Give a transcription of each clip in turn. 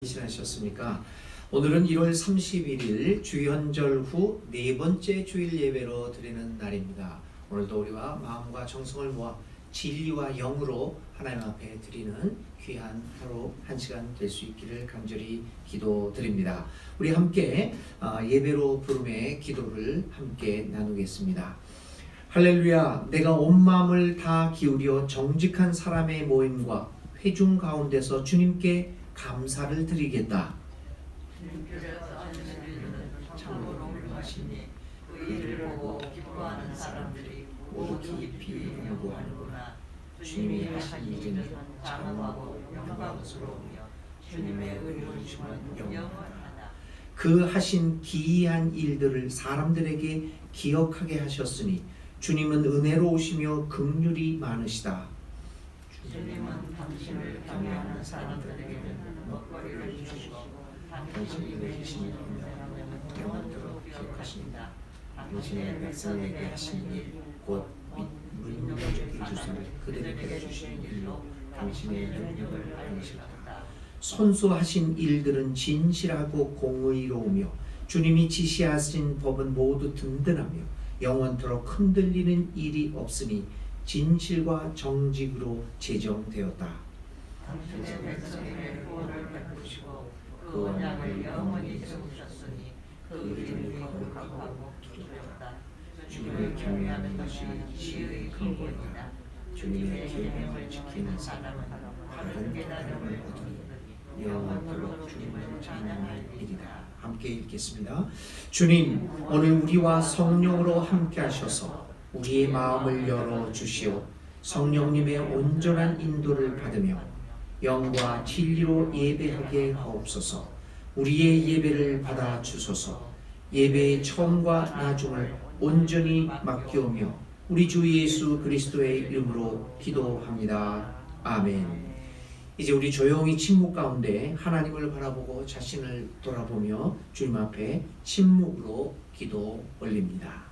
지내셨습니까? 오늘은 1월 31일 주현절 후 네 번째 주일 예배로 드리는 날입니다. 오늘도 우리와 마음과 정성을 모아 진리와 영으로 하나님 앞에 드리는 귀한 하루 한 시간 될 수 있기를 간절히 기도드립니다. 우리 함께 예배로 부름의 기도를 함께 나누겠습니다. 할렐루야, 내가 온 마음을 다 기울여 정직한 사람의 모임과 회중 가운데서 주님께 감사를 드리겠다. 참으로 훌륭하시니 그 일을 보고 기뻐하는 사람들이 모두 깊이 연구하는구나. 주님이 하신 일은 장엄하고 영광스러우며 주님의 의로우심은 영원하다. 그 하신 기이한 일들을 사람들에게 기억하게 하셨으니 주님은 은혜로우시며 긍휼이 많으시다. 주님은 당신을 경외하는 사람들에게는 먹거리를 주시고 당신이 내리신 명령은 영원토록 기억하십니다. 당신의 백성에게 하신 일, 곧 민족의 주사를 그들에게 주신 일로 당신의 능력을 알리셨다. 선수하신 일들은 진실하고 공의로우며 주님이 지시하신 법은 모두 든든하며 영원토록 흔들리는 일이 없으니 진실과 정직으로 제정되었다. 당신의 백성에게 구원을 베푸시고 그 언약을 영원히 세우셨으니 그 이름이 거룩하고 기쁘다. 주님을 경외하는 것이 지혜의 근본이다. 주님의 계명을 지키는 사람은 바른 깨달음을 얻으니 영원토록 주님을 찬양할 일이다. 함께 읽겠습니다. 주님, 오늘 우리와 성령으로 함께 하셔서 우리의 마음을 열어 주시오. 성령님의 온전한 인도를 받으며 영과 진리로 예배하게 하옵소서. 우리의 예배를 받아 주소서. 예배의 처음과 나중을 온전히 맡기오며 우리 주 예수 그리스도의 이름으로 기도합니다. 아멘. 이제 우리 조용히 침묵 가운데 하나님을 바라보고 자신을 돌아보며 주님 앞에 침묵으로 기도 올립니다.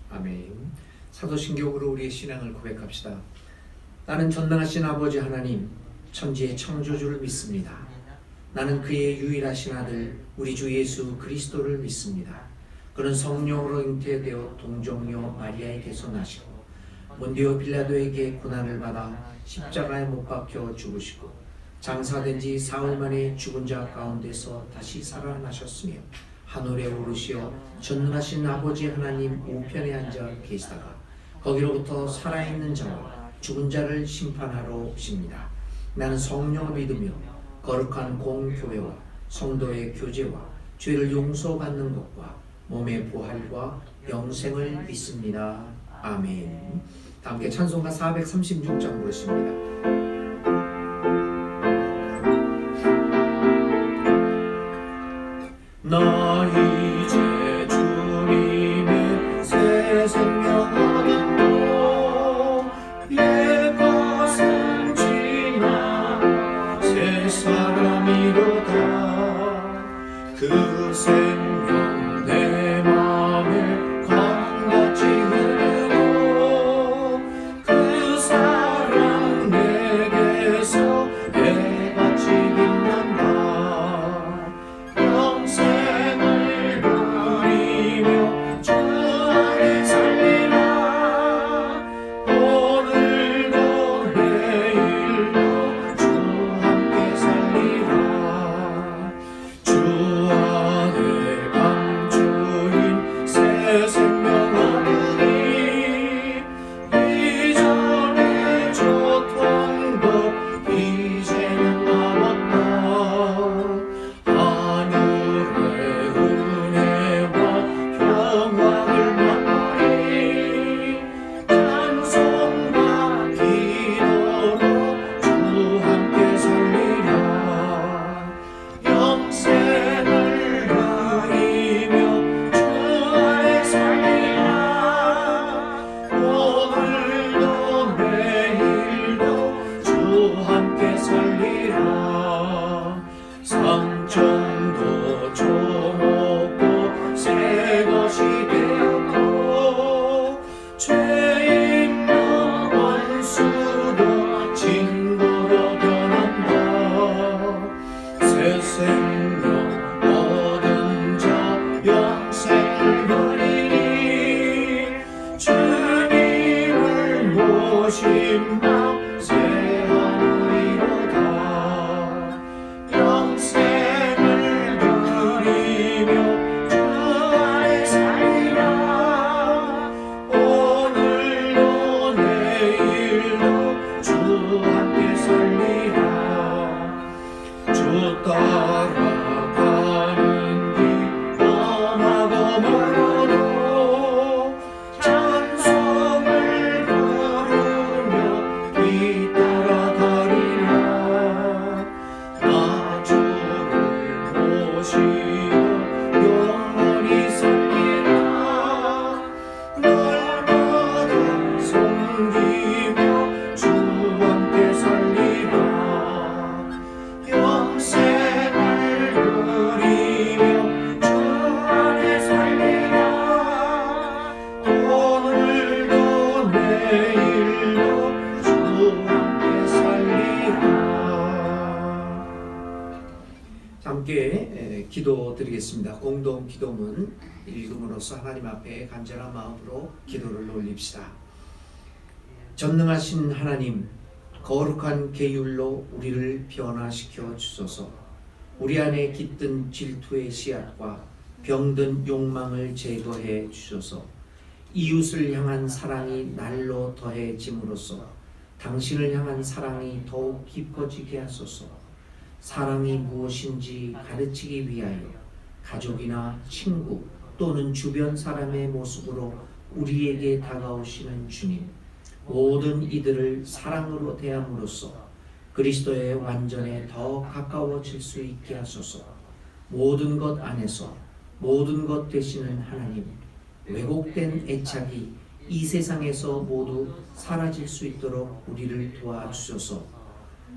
아멘. 사도신경으로 우리의 신앙을 고백합시다. 나는 전능하신 아버지 하나님, 천지의 창조주를 믿습니다. 나는 그의 유일하신 아들 우리 주 예수 그리스도를 믿습니다. 그는 성령으로 잉태되어 동정녀 마리아에게서 나시고 본디오 빌라도에게 고난을 받아 십자가에 못 박혀 죽으시고 장사된 지 사흘 만에 죽은 자 가운데서 다시 살아나셨으며 하늘에 오르시어 전능하신 아버지 하나님 우편에 앉아 계시다가 거기로부터 살아있는 자와 죽은 자를 심판하러 오십니다. 나는 성령을 믿으며 거룩한 공교회와 성도의 교제와 죄를 용서받는 것과 몸의 부활과 영생을 믿습니다. 아멘. 다 함께 찬송가 436장 부르십니다. 나 이제 주님의 새 생명 얻었고 옛 것은 지나 새 사람이로다. 그 생명 내 맘에 강같이 흐르고 그 사랑 내게서 해같이 빛난다. 영생을 누리며 주 안에 살리라. 오늘도 내일도 주 함께 살리라. 주 안에 감추인 새 생명 얻으리. 이전에 줬던 것 이제는 남았다. 하늘의 은혜와 평강을 맛보리. 찬송과 기도로 주 함께 살리라. 영생을 누리며 주 안에 살리라. 오늘도 내일도 주 함께 살리라. 상처도 조목고 새 것이 되었고 죄인도 원수도 친구로 변한다. 새 생명 얻은 자 영생을 누리니. 주님을 모신 맘 새하늘이로다. 영생을 누리며 주 안에 살리라. 오늘도 내일도 주 함께 살리라. 주 따라가는 길 험하고 멀어도 찬송을 부르며 뒤따라가리라. 나 주를 모시고 영원히 살리라. 날마다 섬기며 주 함께 살리라. 영생을 누리며 주 안에 살리라. 오늘도 내일도 주 함께 살리라. 함께 기도드리겠습니다. 공동 기도문 읽음으로써 하나님 앞에 간절한 마음으로 기도를 올립시다. 전능하신 하나님, 거룩한 계율로 우리를 변화시켜 주소서. 우리 안에 깃든 질투의 씨앗과 병든 욕망을 제거해 주소서. 이웃을 향한 사랑이 날로 더해짐으로써 당신을 향한 사랑이 더욱 깊어지게 하소서. 사랑이 무엇인지 가르치기 위하여 가족이나 친구 또는 주변 사람의 모습으로 우리에게 다가오시는 주님, 모든 이들을 사랑으로 대함으로써 그리스도의 완전에 더 가까워질 수 있게 하소서. 모든 것 안에서 모든 것 되시는 하나님, 왜곡된 애착이 이 세상에서 모두 사라질 수 있도록 우리를 도와주소서.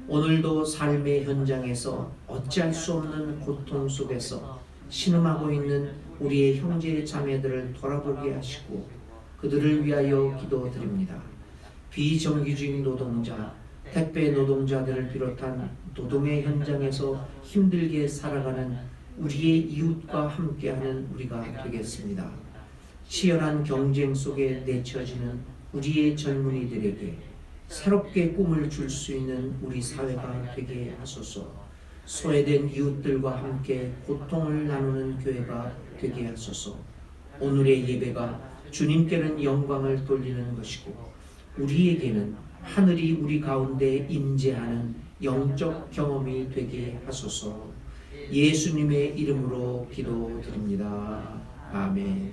오늘도 삶의 현장에서 어찌할 수 없는 고통 속에서 신음하고 있는 우리의 형제 자매들을 돌아보게 하시고 그들을 위하여 기도드립니다. 비정규직 노동자, 택배 노동자들을 비롯한 노동의 현장에서 힘들게 살아가는 우리의 이웃과 함께하는 우리가 되겠습니다. 치열한 경쟁 속에 내쳐지는 우리의 젊은이들에게 새롭게 꿈을 줄 수 있는 우리 사회가 되게 하소서. 소외된 이웃들과 함께 고통을 나누는 교회가 되게 하소서. 오늘의 예배가 주님께는 영광을 돌리는 것이고 우리에게는 하늘이 우리 가운데 임재하는 영적 경험이 되게 하소서. 예수님의 이름으로 기도드립니다. 아멘.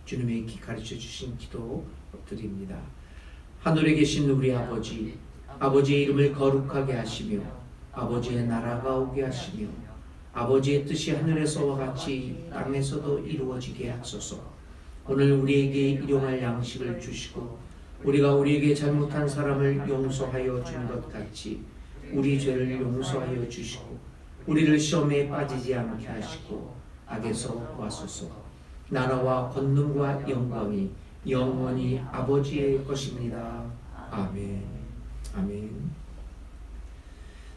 주님의 가르쳐 주신 기도 드립니다. 하늘에 계신 우리 아버지, 아버지의 이름을 거룩하게 하시며 아버지의 나라가 오게 하시며 아버지의 뜻이 하늘에서와 같이 땅에서도 이루어지게 하소서. 오늘 우리에게 일용할 양식을 주시고 우리가 우리에게 잘못한 사람을 용서하여 준 것 같이 우리 죄를 용서하여 주시고 우리를 시험에 빠지지 않게 하시고 악에서 구하소서. 나라와 권능과 영광이 영원히 아버지의 것입니다. 아멘. 아멘.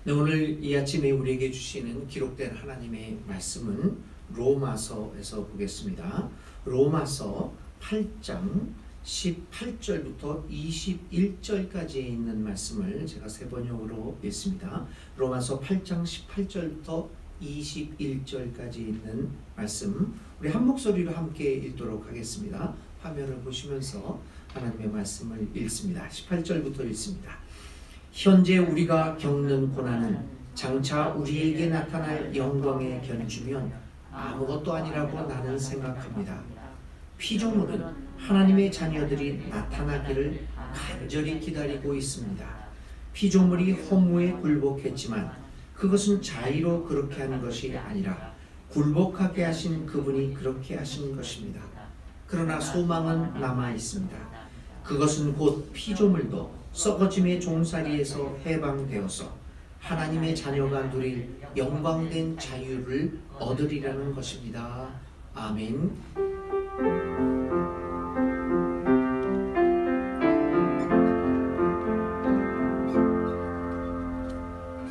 네, 오늘 이 아침에 우리에게 주시는 기록된 하나님의 말씀은 로마서에서 보겠습니다. 로마서 8장 18절부터 21절까지에 있는 말씀을 제가 세 번역으로 읽습니다. 로마서 8장 18절부터 21절까지 있는 말씀, 우리 한 목소리로 함께 읽도록 하겠습니다. 화면을 보시면서 하나님의 말씀을 읽습니다. 18절부터 읽습니다. 현재 우리가 겪는 고난은 장차 우리에게 나타날 영광에 견주면 아무것도 아니라고 나는 생각합니다. 피조물은 하나님의 자녀들이 나타나기를 간절히 기다리고 있습니다. 피조물이 허무에 굴복했지만 그것은 자의로 그렇게 하는 것이 아니라 굴복하게 하신 그분이 그렇게 하신 것입니다. 그러나 소망은 남아 있습니다. 그것은 곧 피조물도 썩어짐의 종살이에서 해방되어서 하나님의 자녀가 누릴 영광된 자유를 얻으리라는 것입니다. 아멘.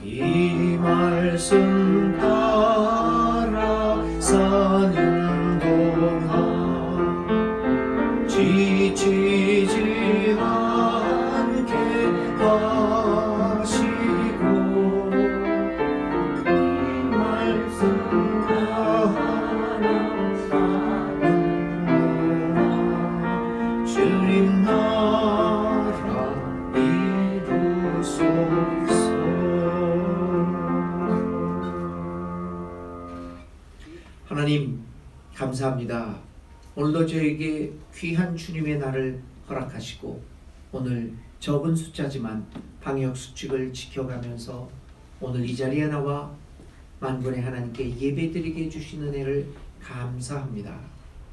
이 말씀 따라 사는 동안 지치지 않게 하시고 이 말씀 따라 사는 동안 주님 나라 이루소서. 하나님 감사합니다. 오늘도 저에게 귀한 주님의 날을 허락하시고 오늘 적은 숫자지만 방역 수칙을 지켜가면서 오늘 이 자리에 나와 만군의 하나님께 예배드리게 주신 은혜를 감사합니다.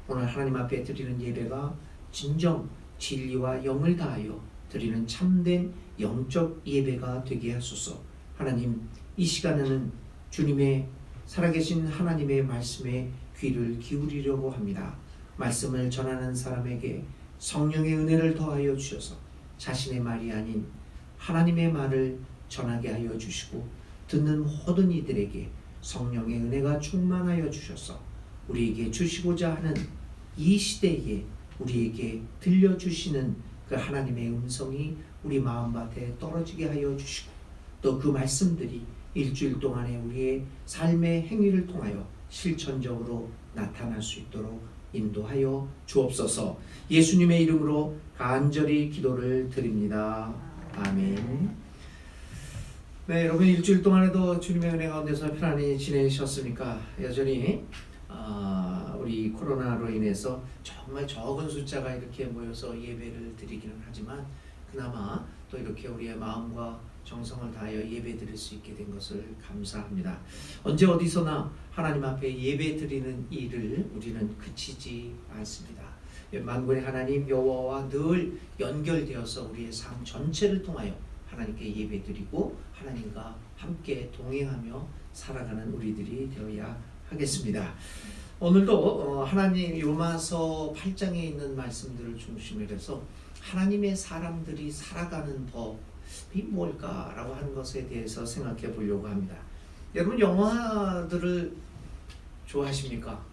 오늘 하나님 앞에 드리는 예배가 진정 진리와 영을 다하여 드리는 참된 영적 예배가 되게 하소서. 하나님, 이 시간에는 주님의 살아계신 하나님의 말씀에 귀를 기울이려고 합니다. 말씀을 전하는 사람에게 성령의 은혜를 더하여 주셔서 자신의 말이 아닌 하나님의 말을 전하게 하여 주시고 듣는 모든 이들에게 성령의 은혜가 충만하여 주셔서 우리에게 주시고자 하는 이 시대에 우리에게 들려주시는 그 하나님의 음성이 우리 마음밭에 떨어지게 하여 주시고 또 그 말씀들이 일주일 동안에 우리의 삶의 행위를 통하여 실천적으로 나타날 수 있도록 인도하여 주옵소서. 예수님의 이름으로 간절히 기도를 드립니다. 아멘. 네, 여러분 일주일 동안에도 주님의 은혜 가운데서 편안히 지내셨습니까? 여전히 우리 코로나로 인해서 정말 적은 숫자가 이렇게 모여서 예배를 드리기는 하지만 그나마 또 이렇게 우리의 마음과 정성을 다하여 예배 드릴 수 있게 된 것을 감사합니다. 언제 어디서나 하나님 앞에 예배 드리는 일을 우리는 그치지 않습니다. 만군의 하나님 여호와와 늘 연결되어서 우리의 삶 전체를 통하여 하나님께 예배 드리고 하나님과 함께 동행하며 살아가는 우리들이 되어야 하겠습니다. 오늘도 하나님 로마서 8장에 있는 말씀들을 중심으로 해서 하나님의 사람들이 살아가는 법이 뭘까라고 하는 것에 대해서 생각해 보려고 합니다. 여러분 영화들을 좋아하십니까?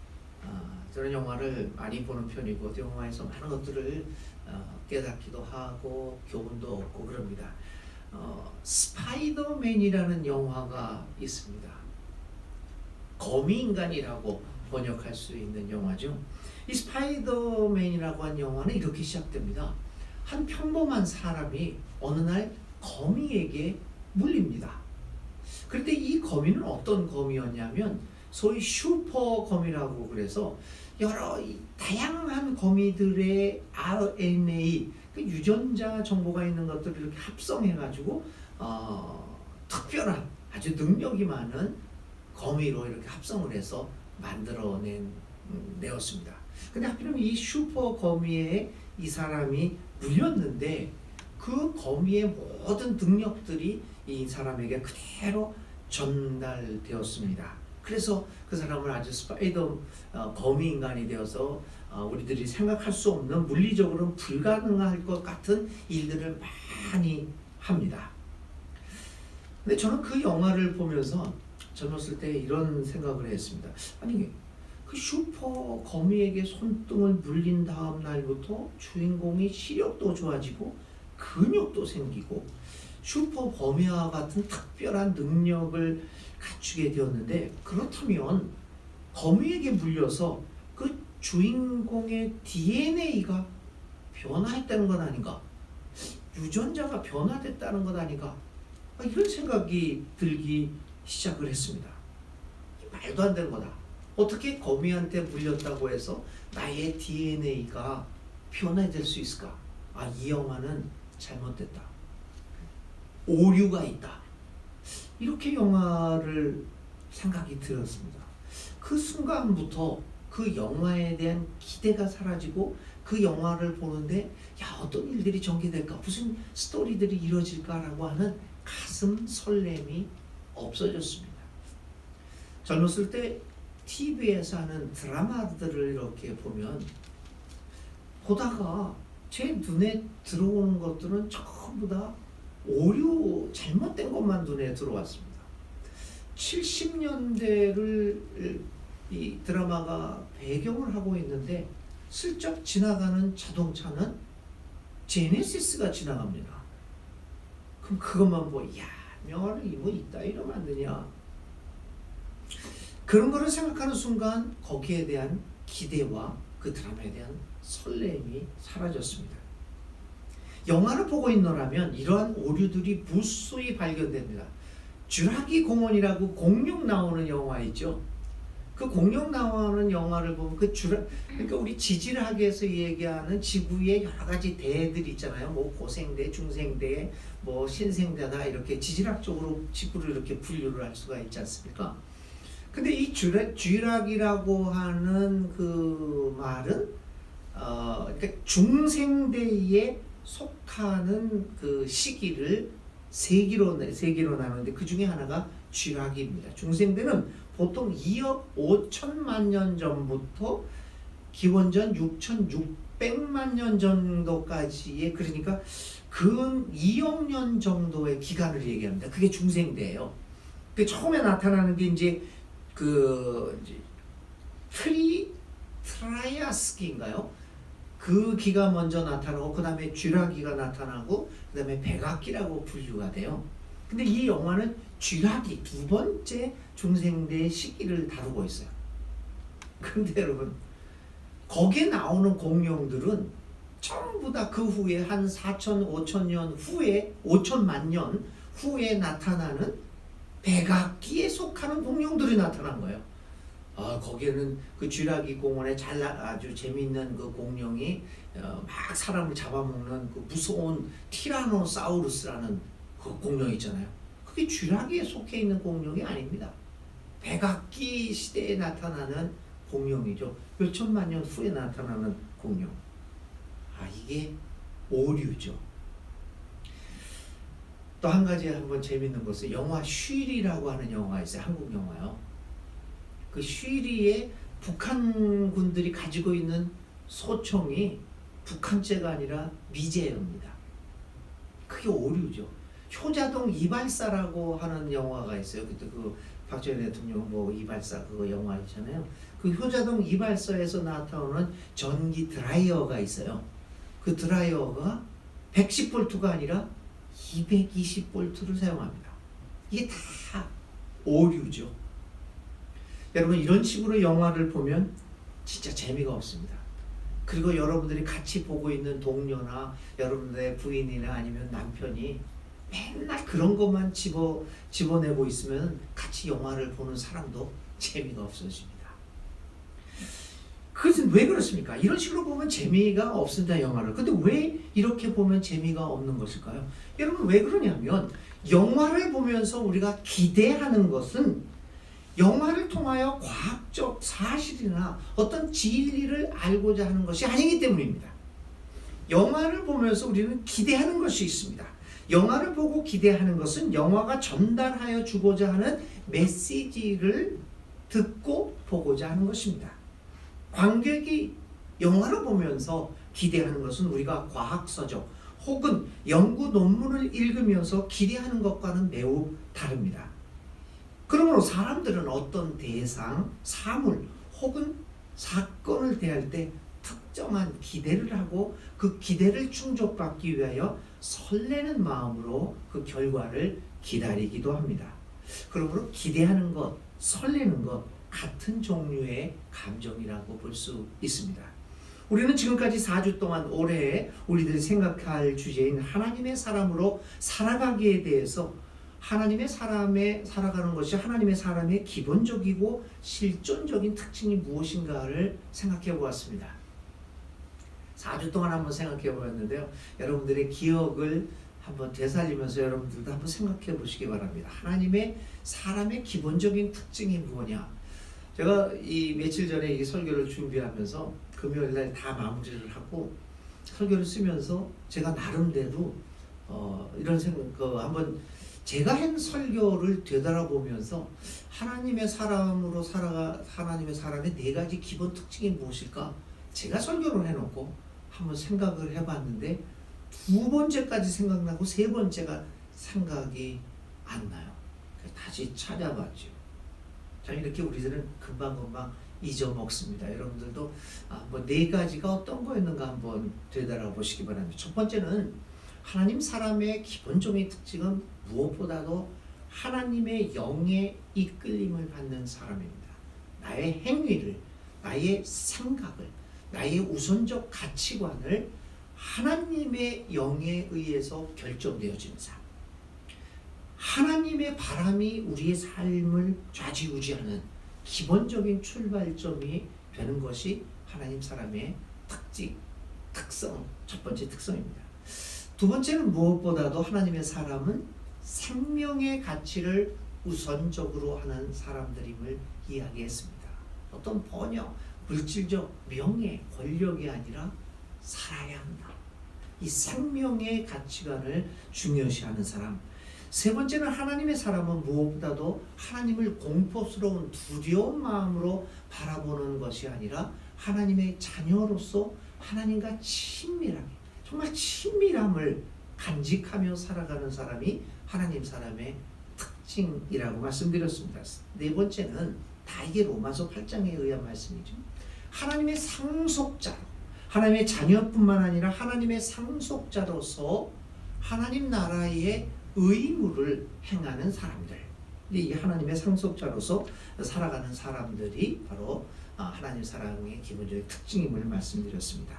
저는 영화를 많이 보는 편이고 영화에서 많은 것들을 깨닫기도 하고 교훈도 얻고 그럽니다. 스파이더맨이라는 영화가 있습니다. 거미인간이라고 번역할 수 있는 영화죠. 이 스파이더맨이라고 한 영화는 이렇게 시작됩니다. 한 평범한 사람이 어느 날 거미에게 물립니다. 그런데 이 거미는 어떤 거미였냐면 소위 슈퍼 거미라고 그래서 여러 다양한 거미들의 RNA 그 유전자 정보가 있는 것들을 이렇게 합성해가지고 특별한 아주 능력이 많은 거미로 이렇게 합성을 해서 만들어내었습니다. 근데 하필이면 이 슈퍼 거미에 이 사람이 물렸는데 그 거미의 모든 능력들이 이 사람에게 그대로 전달되었습니다. 그래서 그 사람을 아주 스파이더 거미 인간이 되어서 우리들이 생각할 수 없는 물리적으로는 불가능할 것 같은 일들을 많이 합니다. 근데 저는 그 영화를 보면서 젊었을 때 이런 생각을 했습니다. 아니 그 슈퍼 거미에게 손등을 물린 다음 날부터 주인공이 시력도 좋아지고 근육도 생기고 슈퍼 거미와 같은 특별한 능력을 갖추게 되었는데, 그렇다면 거미에게 물려서 그 주인공의 DNA가 변화했다는 건 아닌가? 유전자가 변화됐다는 것 아닌가? 이런 생각이 들기 시작을 했습니다. 말도 안 되는 거다. 어떻게 거미한테 물렸다고 해서 나의 DNA가 변화될 수 있을까? 이 영화는 잘못됐다. 오류가 있다. 이렇게 영화를 생각이 들었습니다. 그 순간부터 그 영화에 대한 기대가 사라지고 그 영화를 보는데 어떤 일들이 전개될까? 무슨 스토리들이 이루어질까라고 하는 가슴 설렘이 없어졌습니다. 젊었을 때 TV에서 하는 드라마들을 이렇게 보다가 제 눈에 들어오는 것들은 전부 다 오류, 잘못된 것만 눈에 들어왔습니다. 70년대를 이 드라마가 배경을 하고 있는데 슬쩍 지나가는 자동차는 제네시스가 지나갑니다. 그럼 그것만 보고 명화를 뭐 있다 이러면 안 되냐. 그런 거를 생각하는 순간 거기에 대한 기대와 그 드라마에 대한 설렘이 사라졌습니다. 영화를 보고 있노라면 이러한 오류들이 무수히 발견됩니다. 쥬라기 공원이라고 공룡 나오는 영화 있죠. 그 공룡 나오는 영화를 보면 그러니까 우리 지질학에서 얘기하는 지구의 여러 가지 대들 있잖아요. 뭐 고생대, 중생대, 뭐 신생대다 이렇게 지질학적으로 지구를 이렇게 분류를 할 수가 있지 않습니까? 근데 이 쥐락이라고 하는 그 말은 그러니까 중생대에 속하는 그 시기를 세기로 나누는데 그 중에 하나가 쥐락입니다. 중생대는 보통 2억 5천만 년 전부터 기원전 6,600만 년 정도까지의, 그러니까 근 2억 년 정도의 기간을 얘기합니다. 그게 중생대예요. 그 처음에 나타나는 게 이제 트라이아스기인가요? 그 기가 먼저 나타나고 그 다음에 쥐라기가 나타나고 그 다음에 백악기라고 분류가 돼요. 근데 이 영화는 쥐라기 두 번째 중생대의 시기를 다루고 있어요. 그런데 여러분 거기에 나오는 공룡들은 전부 다 그 후에 한 4천, 5천 년 후에 5천만 년 후에 나타나는 백악기에 속하는 공룡들이 나타난 거예요. 거기에는 그 쥐라기 공원에 아주 재미있는 그 공룡이 막 사람을 잡아먹는 그 무서운 티라노사우루스라는 그 공룡 있잖아요. 그게 쥐라기에 속해 있는 공룡이 아닙니다. 백악기 시대에 나타나는 공룡이죠. 몇천만 년 후에 나타나는 공룡. 이게 오류죠. 또 한 가지 한번 재밌는 것은 영화 쉬리라고 하는 영화가 있어요. 한국 영화요. 그 쉬리에 북한군들이 가지고 있는 소총이 북한제가 아니라 미제입니다. 그게 오류죠. 효자동 이발사라고 하는 영화가 있어요. 그때 그 박정희 대통령 뭐 이발사 그거 영화 있잖아요. 그 효자동 이발사에서 나타오는 전기 드라이어가 있어요. 그 드라이어가 110V가 아니라 220V를 사용합니다. 이게 다 오류죠. 여러분 이런 식으로 영화를 보면 진짜 재미가 없습니다. 그리고 여러분들이 같이 보고 있는 동료나 여러분들의 부인이나 아니면 남편이 맨날 그런 것만 집어내고 있으면 같이 영화를 보는 사람도 재미가 없어집니다. 그것은 왜 그렇습니까? 이런 식으로 보면 재미가 없습니다, 영화를. 근데 왜 이렇게 보면 재미가 없는 것일까요? 여러분 왜 그러냐면 영화를 보면서 우리가 기대하는 것은 영화를 통하여 과학적 사실이나 어떤 진리를 알고자 하는 것이 아니기 때문입니다. 영화를 보면서 우리는 기대하는 것이 있습니다. 영화를 보고 기대하는 것은 영화가 전달하여 주고자 하는 메시지를 듣고 보고자 하는 것입니다. 관객이 영화를 보면서 기대하는 것은 우리가 과학서적 혹은 연구 논문을 읽으면서 기대하는 것과는 매우 다릅니다. 그러므로 사람들은 어떤 대상, 사물 혹은 사건을 대할 때 특정한 기대를 하고 그 기대를 충족받기 위하여 설레는 마음으로 그 결과를 기다리기도 합니다. 그러므로 기대하는 것, 설레는 것 같은 종류의 감정이라고 볼 수 있습니다. 우리는 지금까지 4주 동안 올해 우리들이 생각할 주제인 하나님의 사람으로 살아가기에 대해서 하나님의 사람에 살아가는 것이 하나님의 사람의 기본적이고 실존적인 특징이 무엇인가를 생각해 보았습니다. 4주 동안 한번 생각해 보았는데요. 여러분들의 기억을 한번 되살리면서 여러분들도 한번 생각해 보시기 바랍니다. 하나님의 사람의 기본적인 특징이 무엇냐? 제가 이 며칠 전에 이 설교를 준비하면서 금요일 날 다 마무리를 하고 설교를 쓰면서 제가 나름대로 이런 생각, 한번 제가 한 설교를 되돌아보면서 하나님의 사람으로 하나님의 사람의 4가지 기본 특징이 무엇일까? 제가 설교를 해놓고 한번 생각을 해봤는데 2번째까지 생각나고 3번째가 생각이 안 나요. 다시 찾아봤죠. 자, 이렇게 우리들은 금방금방 잊어먹습니다. 여러분들도 뭐 4가지가 어떤 거였는가 한번 되돌아보시기 바랍니다. 첫 번째는 하나님 사람의 기본적인 특징은 무엇보다도 하나님의 영에 이끌림을 받는 사람입니다. 나의 행위를, 나의 생각을, 나의 우선적 가치관을 하나님의 영에 의해서 결정되어지는 사람. 하나님의 바람이 우리의 삶을 좌지우지하는 기본적인 출발점이 되는 것이 하나님 사람의 특성, 첫 번째 특성입니다. 두 번째는 무엇보다도 하나님의 사람은 생명의 가치를 우선적으로 하는 사람들임을 이야기했습니다. 어떤 번영, 물질적 명예, 권력이 아니라 살아야 한다. 이 생명의 가치관을 중요시하는 사람. 세 번째는 하나님의 사람은 무엇보다도 하나님을 공포스러운 두려운 마음으로 바라보는 것이 아니라 하나님의 자녀로서 하나님과 친밀하게, 정말 친밀함을 간직하며 살아가는 사람이 하나님 사람의 특징이라고 말씀드렸습니다. 네 번째는 다 이게 로마서 8장에 의한 말씀이죠. 하나님의 상속자로, 하나님의 자녀뿐만 아니라 하나님의 상속자로서 하나님 나라의 의무를 행하는 사람들, 이 하나님의 상속자로서 살아가는 사람들이 바로 하나님 사람의 기본적인 특징임을 말씀드렸습니다.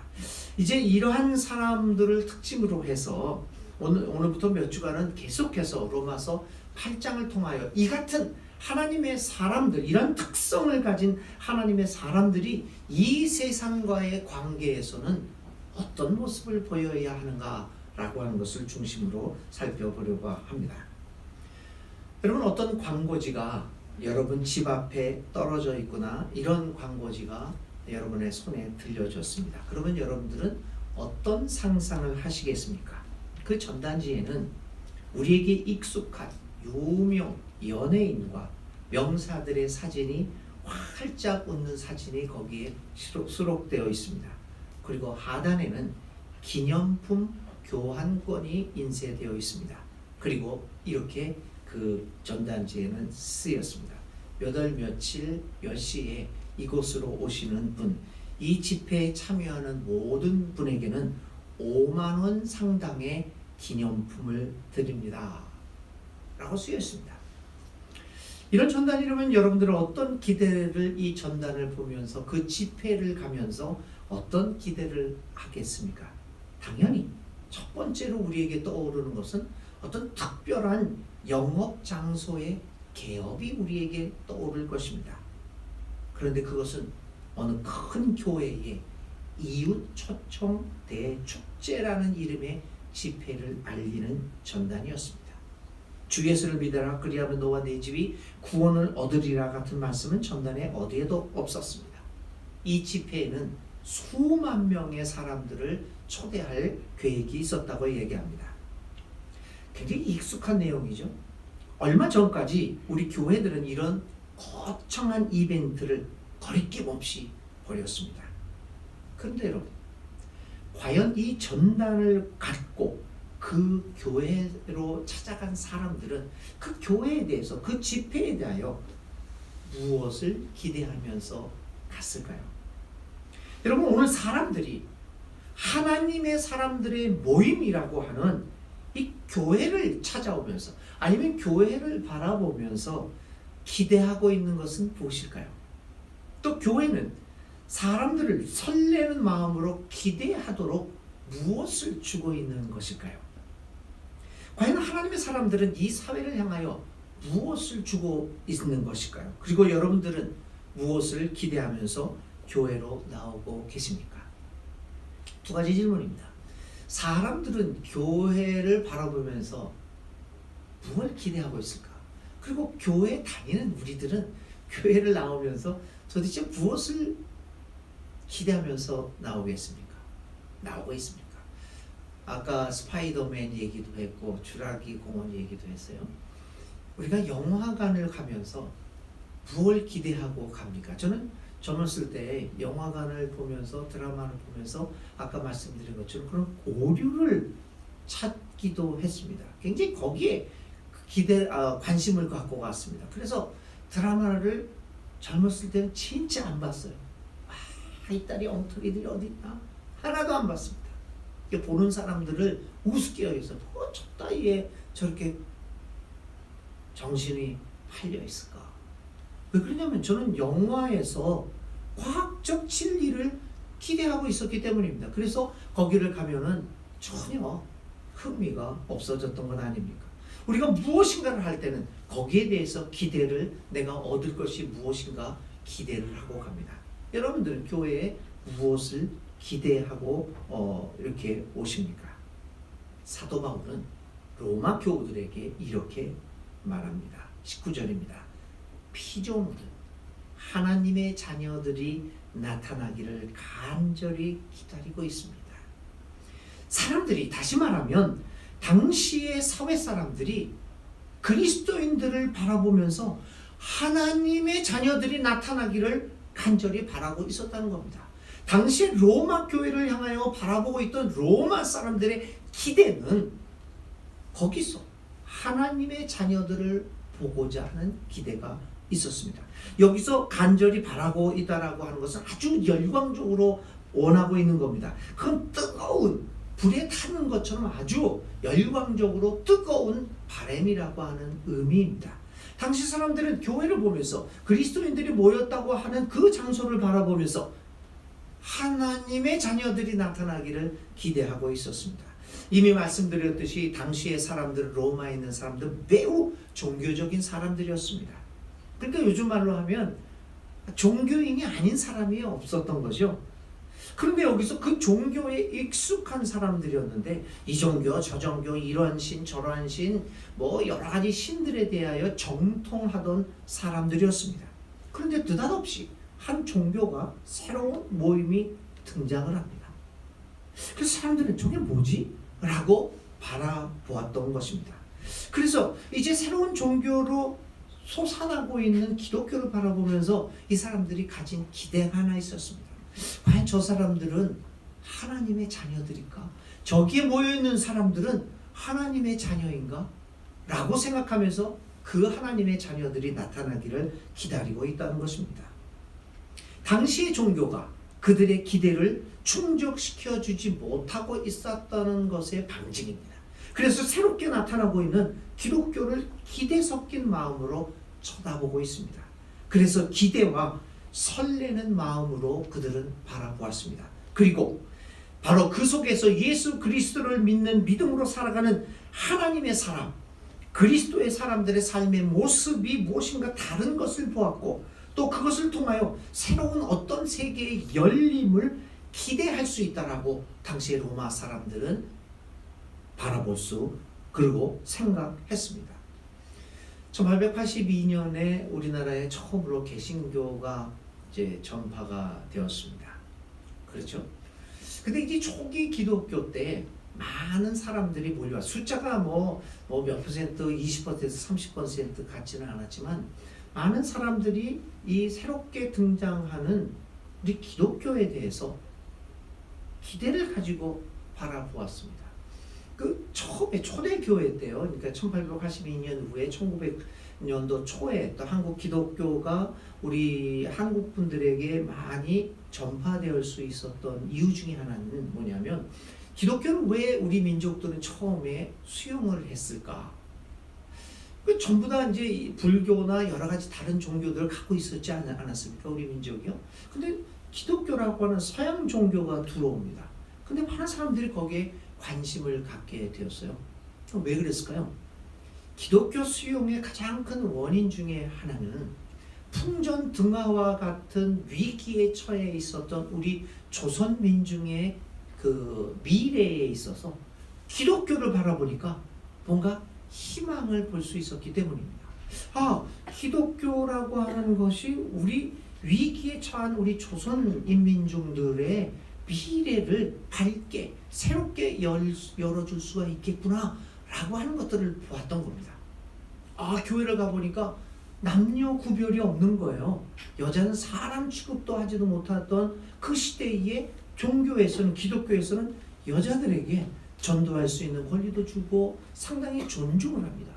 이제 이러한 사람들을 특징으로 해서 오늘부터 몇 주간은 계속해서 로마서 8장을 통하여 이 같은 하나님의 사람들, 이런 특성을 가진 하나님의 사람들이 이 세상과의 관계에서는 어떤 모습을 보여야 하는가라고 하는 것을 중심으로 살펴보려고 합니다. 여러분, 어떤 광고지가 여러분 집 앞에 떨어져 있거나 이런 광고지가 여러분의 손에 들려졌습니다. 그러면 여러분들은 어떤 상상을 하시겠습니까? 그 전단지에는 우리에게 익숙한 유명 연예인과 명사들의 사진이 활짝 웃는 사진이 거기에 수록되어 있습니다. 그리고 하단에는 기념품 교환권이 인쇄되어 있습니다. 그리고 이렇게 그 전단지에는 쓰였습니다. 몇 월 며칠 몇 시에 이곳으로 오시는 분, 이 집회에 참여하는 모든 분에게는 5만 원 상당의 기념품을 드립니다 라고 쓰여있습니다. 이런 전단이라면 여러분들은 어떤 기대를, 이 전단을 보면서 그 집회를 가면서 어떤 기대를 하겠습니까? 당연히 첫 번째로 우리에게 떠오르는 것은 어떤 특별한 영업 장소의 개업이 우리에게 떠오를 것입니다. 그런데 그것은 어느 큰 교회의 이웃 초청 대축제라는 이름의 집회를 알리는 전단이었습니다. 주 예수를 믿어라, 그리하면 너와 네 집이 구원을 얻으리라 같은 말씀은 전단에 어디에도 없었습니다. 이 집회에는 수만 명의 사람들을 초대할 계획이 있었다고 얘기합니다. 굉장히 익숙한 내용이죠. 얼마 전까지 우리 교회들은 이런 거창한 이벤트를 거리낌 없이 벌였습니다. 그런데 여러분, 과연 이 전단을 갖고 그 교회로 찾아간 사람들은 그 교회에 대해서, 그 집회에 대하여 무엇을 기대하면서 갔을까요? 여러분, 오늘 사람들이 하나님의 사람들의 모임이라고 하는 이 교회를 찾아오면서, 아니면 교회를 바라보면서 기대하고 있는 것은 무엇일까요? 또 교회는 사람들을 설레는 마음으로 기대하도록 무엇을 주고 있는 것일까요? 과연 하나님의 사람들은 이 사회를 향하여 무엇을 주고 있는 것일까요? 그리고 여러분들은 무엇을 기대하면서 교회로 나오고 계십니까? 두 가지 질문입니다. 사람들은 교회를 바라보면서 무엇을 기대하고 있을까? 그리고 교회 다니는 우리들은 교회를 나오면서 도대체 무엇을 기대하면서 나오고 있습니까? 아까 스파이더맨 얘기도 했고 주라기 공원 얘기도 했어요. 우리가 영화관을 가면서 무엇을 기대하고 갑니까? 저는 젊었을 때 영화관을 보면서, 드라마를 보면서 아까 말씀드린 것처럼 그런 오류를 찾기도 했습니다. 굉장히 거기에 관심을 갖고 갔습니다. 그래서 드라마를 젊었을 때는 진짜 안 봤어요. 이 딸이 엉터리들이 어디 있나? 하나도 안 봤습니다. 보는 사람들을 우습게 여기서 저 따위에 저렇게 정신이 팔려 있을까? 왜 그러냐면 저는 영화에서 과학적 진리를 기대하고 있었기 때문입니다. 그래서 거기를 가면은 전혀 흥미가 없어졌던 건 아닙니까? 우리가 무엇인가를 할 때는 거기에 대해서 기대를, 내가 얻을 것이 무엇인가 기대를 하고 갑니다. 여러분들은 교회에 무엇을 기대하고 이렇게 오십니까? 사도 바울은 로마 교우들에게 이렇게 말합니다. 19절입니다. 피조물은 하나님의 자녀들이 나타나기를 간절히 기다리고 있습니다. 사람들이, 다시 말하면 당시의 사회 사람들이 그리스도인들을 바라보면서 하나님의 자녀들이 나타나기를 간절히 바라고 있었다는 겁니다. 당시 로마 교회를 향하여 바라보고 있던 로마 사람들의 기대는 거기서 하나님의 자녀들을 보고자 하는 기대가 있었습니다. 여기서 간절히 바라고 있다라고 하는 것은 아주 열광적으로 원하고 있는 겁니다. 그건 뜨거운 불에 타는 것처럼 아주 열광적으로 뜨거운 바람이라고 하는 의미입니다. 당시 사람들은 교회를 보면서, 그리스도인들이 모였다고 하는 그 장소를 바라보면서 하나님의 자녀들이 나타나기를 기대하고 있었습니다. 이미 말씀드렸듯이 당시의 사람들, 로마에 있는 사람들 매우 종교적인 사람들이었습니다. 그러니까 요즘 말로 하면 종교인이 아닌 사람이 없었던 거죠. 그런데 여기서 그 종교에 익숙한 사람들이었는데, 이 종교 저 종교, 이러한 신 저러한 신, 뭐 여러 가지 신들에 대하여 정통하던 사람들이었습니다. 그런데 느닷없이 한 종교가, 새로운 모임이 등장을 합니다. 그래서 사람들은 저게 뭐지? 라고 바라보았던 것입니다. 그래서 이제 새로운 종교로 솟아나고 있는 기독교를 바라보면서 이 사람들이 가진 기대가 하나 있었습니다. 과연 저 사람들은 하나님의 자녀들일까? 저기에 모여있는 사람들은 하나님의 자녀인가? 라고 생각하면서 그 하나님의 자녀들이 나타나기를 기다리고 있다는 것입니다. 당시의 종교가 그들의 기대를 충족시켜 주지 못하고 있었다는 것의 방증입니다. 그래서 새롭게 나타나고 있는 기독교를 기대 섞인 마음으로 쳐다보고 있습니다. 그래서 기대와 설레는 마음으로 그들은 바라보았습니다. 그리고 바로 그 속에서 예수 그리스도를 믿는 믿음으로 살아가는 하나님의 사람, 그리스도의 사람들의 삶의 모습이 무엇인가 다른 것을 보았고, 또 그것을 통하여 새로운 어떤 세계의 열림을 기대할 수 있다라고 당시의 로마 사람들은 바라볼 수, 그리고 생각했습니다. 1882년에 우리나라에 처음으로 개신교가 이제 전파가 되었습니다. 그렇죠? 근데 이제 초기 기독교 때 많은 사람들이 몰려와. 숫자가 뭐 몇 퍼센트, 20%, 30% 같지는 않았지만 많은 사람들이 이 새롭게 등장하는 우리 기독교에 대해서 기대를 가지고 바라보았습니다. 그 처음에 초대교회 때요. 그러니까 1882년 후에 1900년도 초에 또 한국 기독교가 우리 한국 분들에게 많이 전파될 수 있었던 이유 중에 하나는 뭐냐면 기독교를 왜 우리 민족들은 처음에 수용을 했을까? 그 전부 다 이제 불교나 여러 가지 다른 종교들을 갖고 있었지 않았습니까? 우리 민족이요. 근데 기독교라고 하는 서양 종교가 들어옵니다. 근데 많은 사람들이 거기에 관심을 갖게 되었어요. 왜 그랬을까요? 기독교 수용의 가장 큰 원인 중에 하나는 풍전등화와 같은 위기에 처해 있었던 우리 조선 민중의 그 미래에 있어서 기독교를 바라보니까 뭔가 희망을 볼 수 있었기 때문입니다. 기독교라고 하는 것이 우리 위기에 처한 우리 조선 인민중들의 미래를 밝게 새롭게 열어줄 수가 있겠구나 라고 하는 것들을 보았던 겁니다. 교회를 가보니까 남녀 구별이 없는 거예요. 여자는 사람 취급도 하지도 못했던 그 시대의 종교에서는, 기독교에서는 여자들에게 전도할 수 있는 권리도 주고 상당히 존중을 합니다.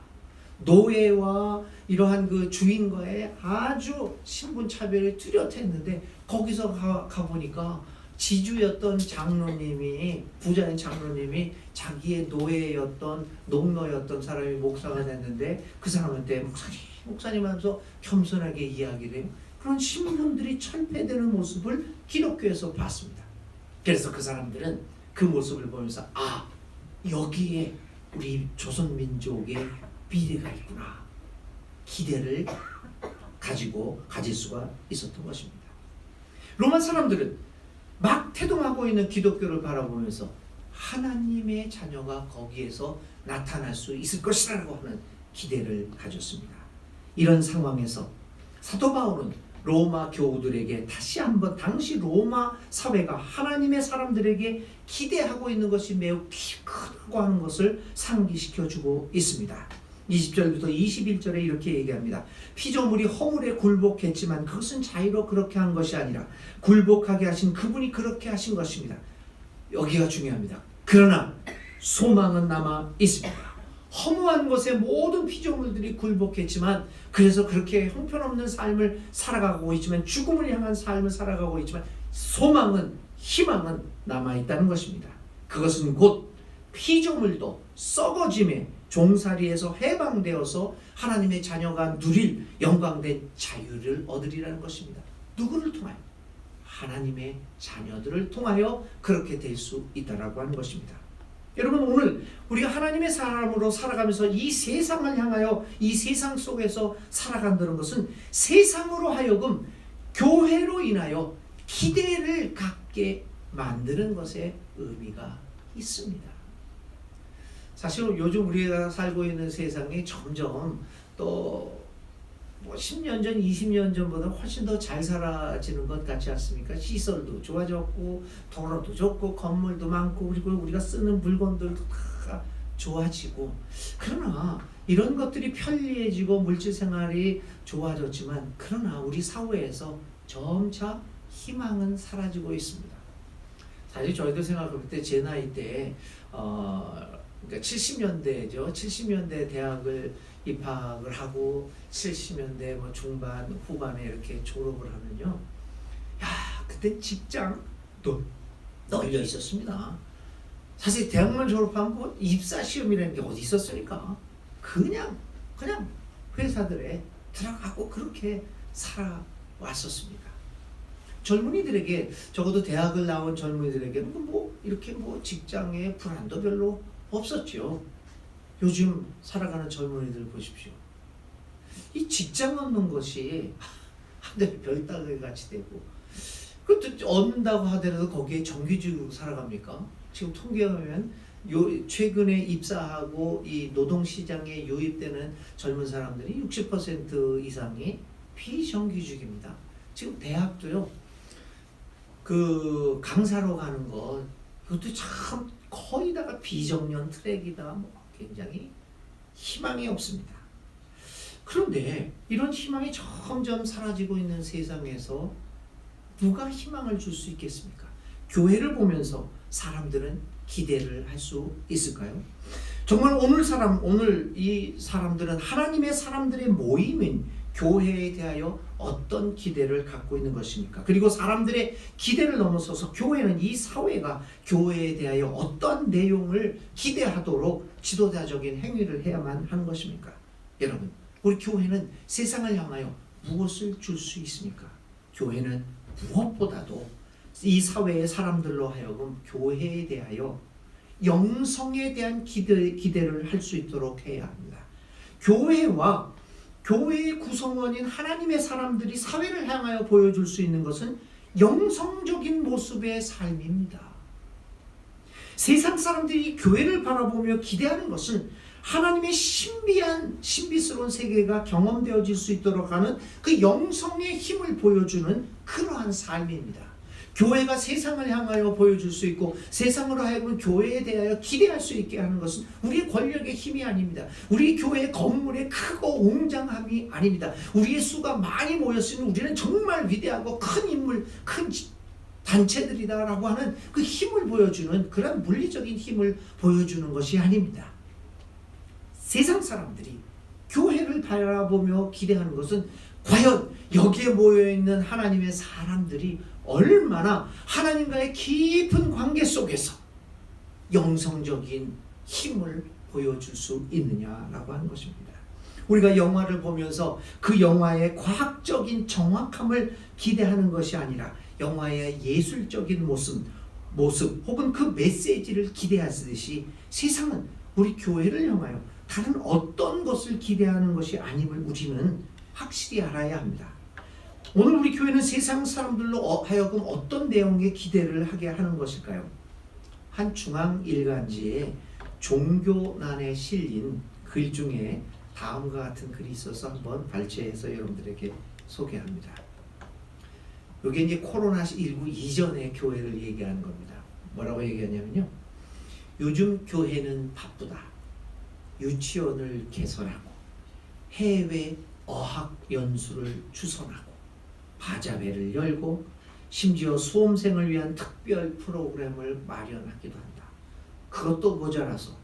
노예와 이러한 그 주인과의 아주 신분차별이 뚜렷했는데 거기서 가보니까 지주였던 장로님이, 부자인 장로님이 자기의 노예였던 농노였던 사람이 목사가 됐는데 그 사람한테 목사님 하면서 겸손하게 이야기를 해요. 그런 신분들이 철폐되는 모습을 기독교에서 봤습니다. 그래서 그 사람들은 그 모습을 보면서 여기에 우리 조선민족의 미래가 있구나 기대를 가질 수가 있었던 것입니다. 로마 사람들은 막 태동하고 있는 기독교를 바라보면서 하나님의 자녀가 거기에서 나타날 수 있을 것이라고 하는 기대를 가졌습니다. 이런 상황에서 사도 바울은 로마 교우들에게 다시 한번 당시 로마 사회가 하나님의 사람들에게 기대하고 있는 것이 매우 크다고 하는 것을 상기시켜주고 있습니다. 20절부터 21절에 이렇게 얘기합니다. 피조물이 허물에 굴복했지만 그것은 자의로 그렇게 한 것이 아니라 굴복하게 하신 그분이 그렇게 하신 것입니다. 여기가 중요합니다. 그러나 소망은 남아 있습니다. 허무한 것에 모든 피조물들이 굴복했지만 그래서 그렇게 형편없는 삶을 살아가고 있지만 죽음을 향한 삶을 살아가고 있지만 소망은, 희망은 남아있다는 것입니다. 그것은 곧 피조물도 썩어짐에 종살이에서 해방되어서 하나님의 자녀가 누릴 영광된 자유를 얻으리라는 것입니다. 누구를 통하여? 하나님의 자녀들을 통하여 그렇게 될 수 있다라고 하는 것입니다. 여러분, 오늘 우리가 하나님의 사람으로 살아가면서 이 세상을 향하여 이 세상 속에서 살아간다는 것은 세상으로 하여금 교회로 인하여 기대를 갖게 만드는 것에 의미가 있습니다. 사실 요즘 우리가 살고 있는 세상이 점점 또 10년 전, 20년 전보다 훨씬 더 잘 살아지는 것 같지 않습니까? 시설도 좋아졌고 도로도 좋고 건물도 많고 그리고 우리가 쓰는 물건들도 다 좋아지고, 그러나 이런 것들이 편리해지고 물질 생활이 좋아졌지만 그러나 우리 사회에서 점차 희망은 사라지고 있습니다. 사실 저희도 생각할 때 제 나이 때 그러니까 70년대죠. 70년대 대학을 입학을 하고 70년대 뭐 중반 후반에 이렇게 졸업을 하면요, 그때 직장도 널려 있었습니다. 사실 대학만 졸업하면 뭐 입사 시험이라는 게 어디 있었으니까 그냥 회사들에 들어가고 그렇게 살아왔었습니다. 젊은이들에게, 적어도 대학을 나온 젊은이들에게는 뭐 이렇게 뭐 직장에 불안도 별로 없었죠. 요즘 살아가는 젊은이들 보십시오. 이 직장 얻는 것이 하늘의 별 따기 같이 되고, 그것도 얻는다고 하더라도 거기에 정규직으로 살아갑니까? 지금 통계하면 최근에 입사하고 이 노동시장에 유입되는 젊은 사람들이 60% 이상이 비정규직입니다. 지금 대학도요, 그 강사로 가는 것, 그것도 참 거의 다가 비정년 트랙이다. 굉장히 희망이 없습니다. 그런데 이런 희망이 점점 사라지고 있는 세상에서 누가 희망을 줄 수 있겠습니까? 교회를 보면서 사람들은 기대를 할 수 있을까요? 정말 오늘 이 사람들은 하나님의 사람들의 모임인 교회에 대하여 어떤 기대를 갖고 있는 것입니까? 그리고 사람들의 기대를 넘어서서 교회는, 이 사회가 교회에 대하여 어떤 내용을 기대하도록 지도자적인 행위를 해야만 하는 것입니까? 여러분, 우리 교회는 세상을 향하여 무엇을 줄 수 있습니까? 교회는 무엇보다도 이 사회의 사람들로 하여금 교회에 대하여 영성에 대한 기대를 할 수 있도록 해야 합니다. 교회와 교회의 구성원인 하나님의 사람들이 사회를 향하여 보여줄 수 있는 것은 영성적인 모습의 삶입니다. 세상 사람들이 교회를 바라보며 기대하는 것은 하나님의 신비스러운 세계가 경험되어질 수 있도록 하는 그 영성의 힘을 보여주는 그러한 삶입니다. 교회가 세상을 향하여 보여줄 수 있고 세상으로 하여금 교회에 대하여 기대할 수 있게 하는 것은 우리의 권력의 힘이 아닙니다. 우리 교회의 건물의 크고 웅장함이 아닙니다. 우리의 수가 많이 모였으니 우리는 정말 위대하고 큰 인물, 큰 단체들이다라고 하는 그 힘을 보여주는 그런 물리적인 힘을 보여주는 것이 아닙니다. 세상 사람들이 교회를 바라보며 기대하는 것은 과연 여기에 모여있는 하나님의 사람들이 얼마나 하나님과의 깊은 관계 속에서 영성적인 힘을 보여줄 수 있느냐라고 하는 것입니다. 우리가 영화를 보면서 그 영화의 과학적인 정확함을 기대하는 것이 아니라 영화의 예술적인 모습 혹은 그 메시지를 기대하듯이 세상은 우리 교회를 향하여 다른 어떤 것을 기대하는 것이 아님을 우리는 확실히 알아야 합니다. 오늘 우리 교회는 세상 사람들로 하여금 어떤 내용의 기대를 하게 하는 것일까요? 한 중앙 일간지에 종교난에 실린 글 중에 다음과 같은 글이 있어서 한번 발췌해서 여러분들에게 소개합니다. 이게 이제 코로나19 이전의 교회를 얘기하는 겁니다. 뭐라고 얘기하냐면요. 요즘 교회는 바쁘다. 유치원을 개설하고 해외 어학 연수를 추선하고 바자회를 열고 심지어 수험생을 위한 특별 프로그램을 마련하기도 한다. 그것도 모자라서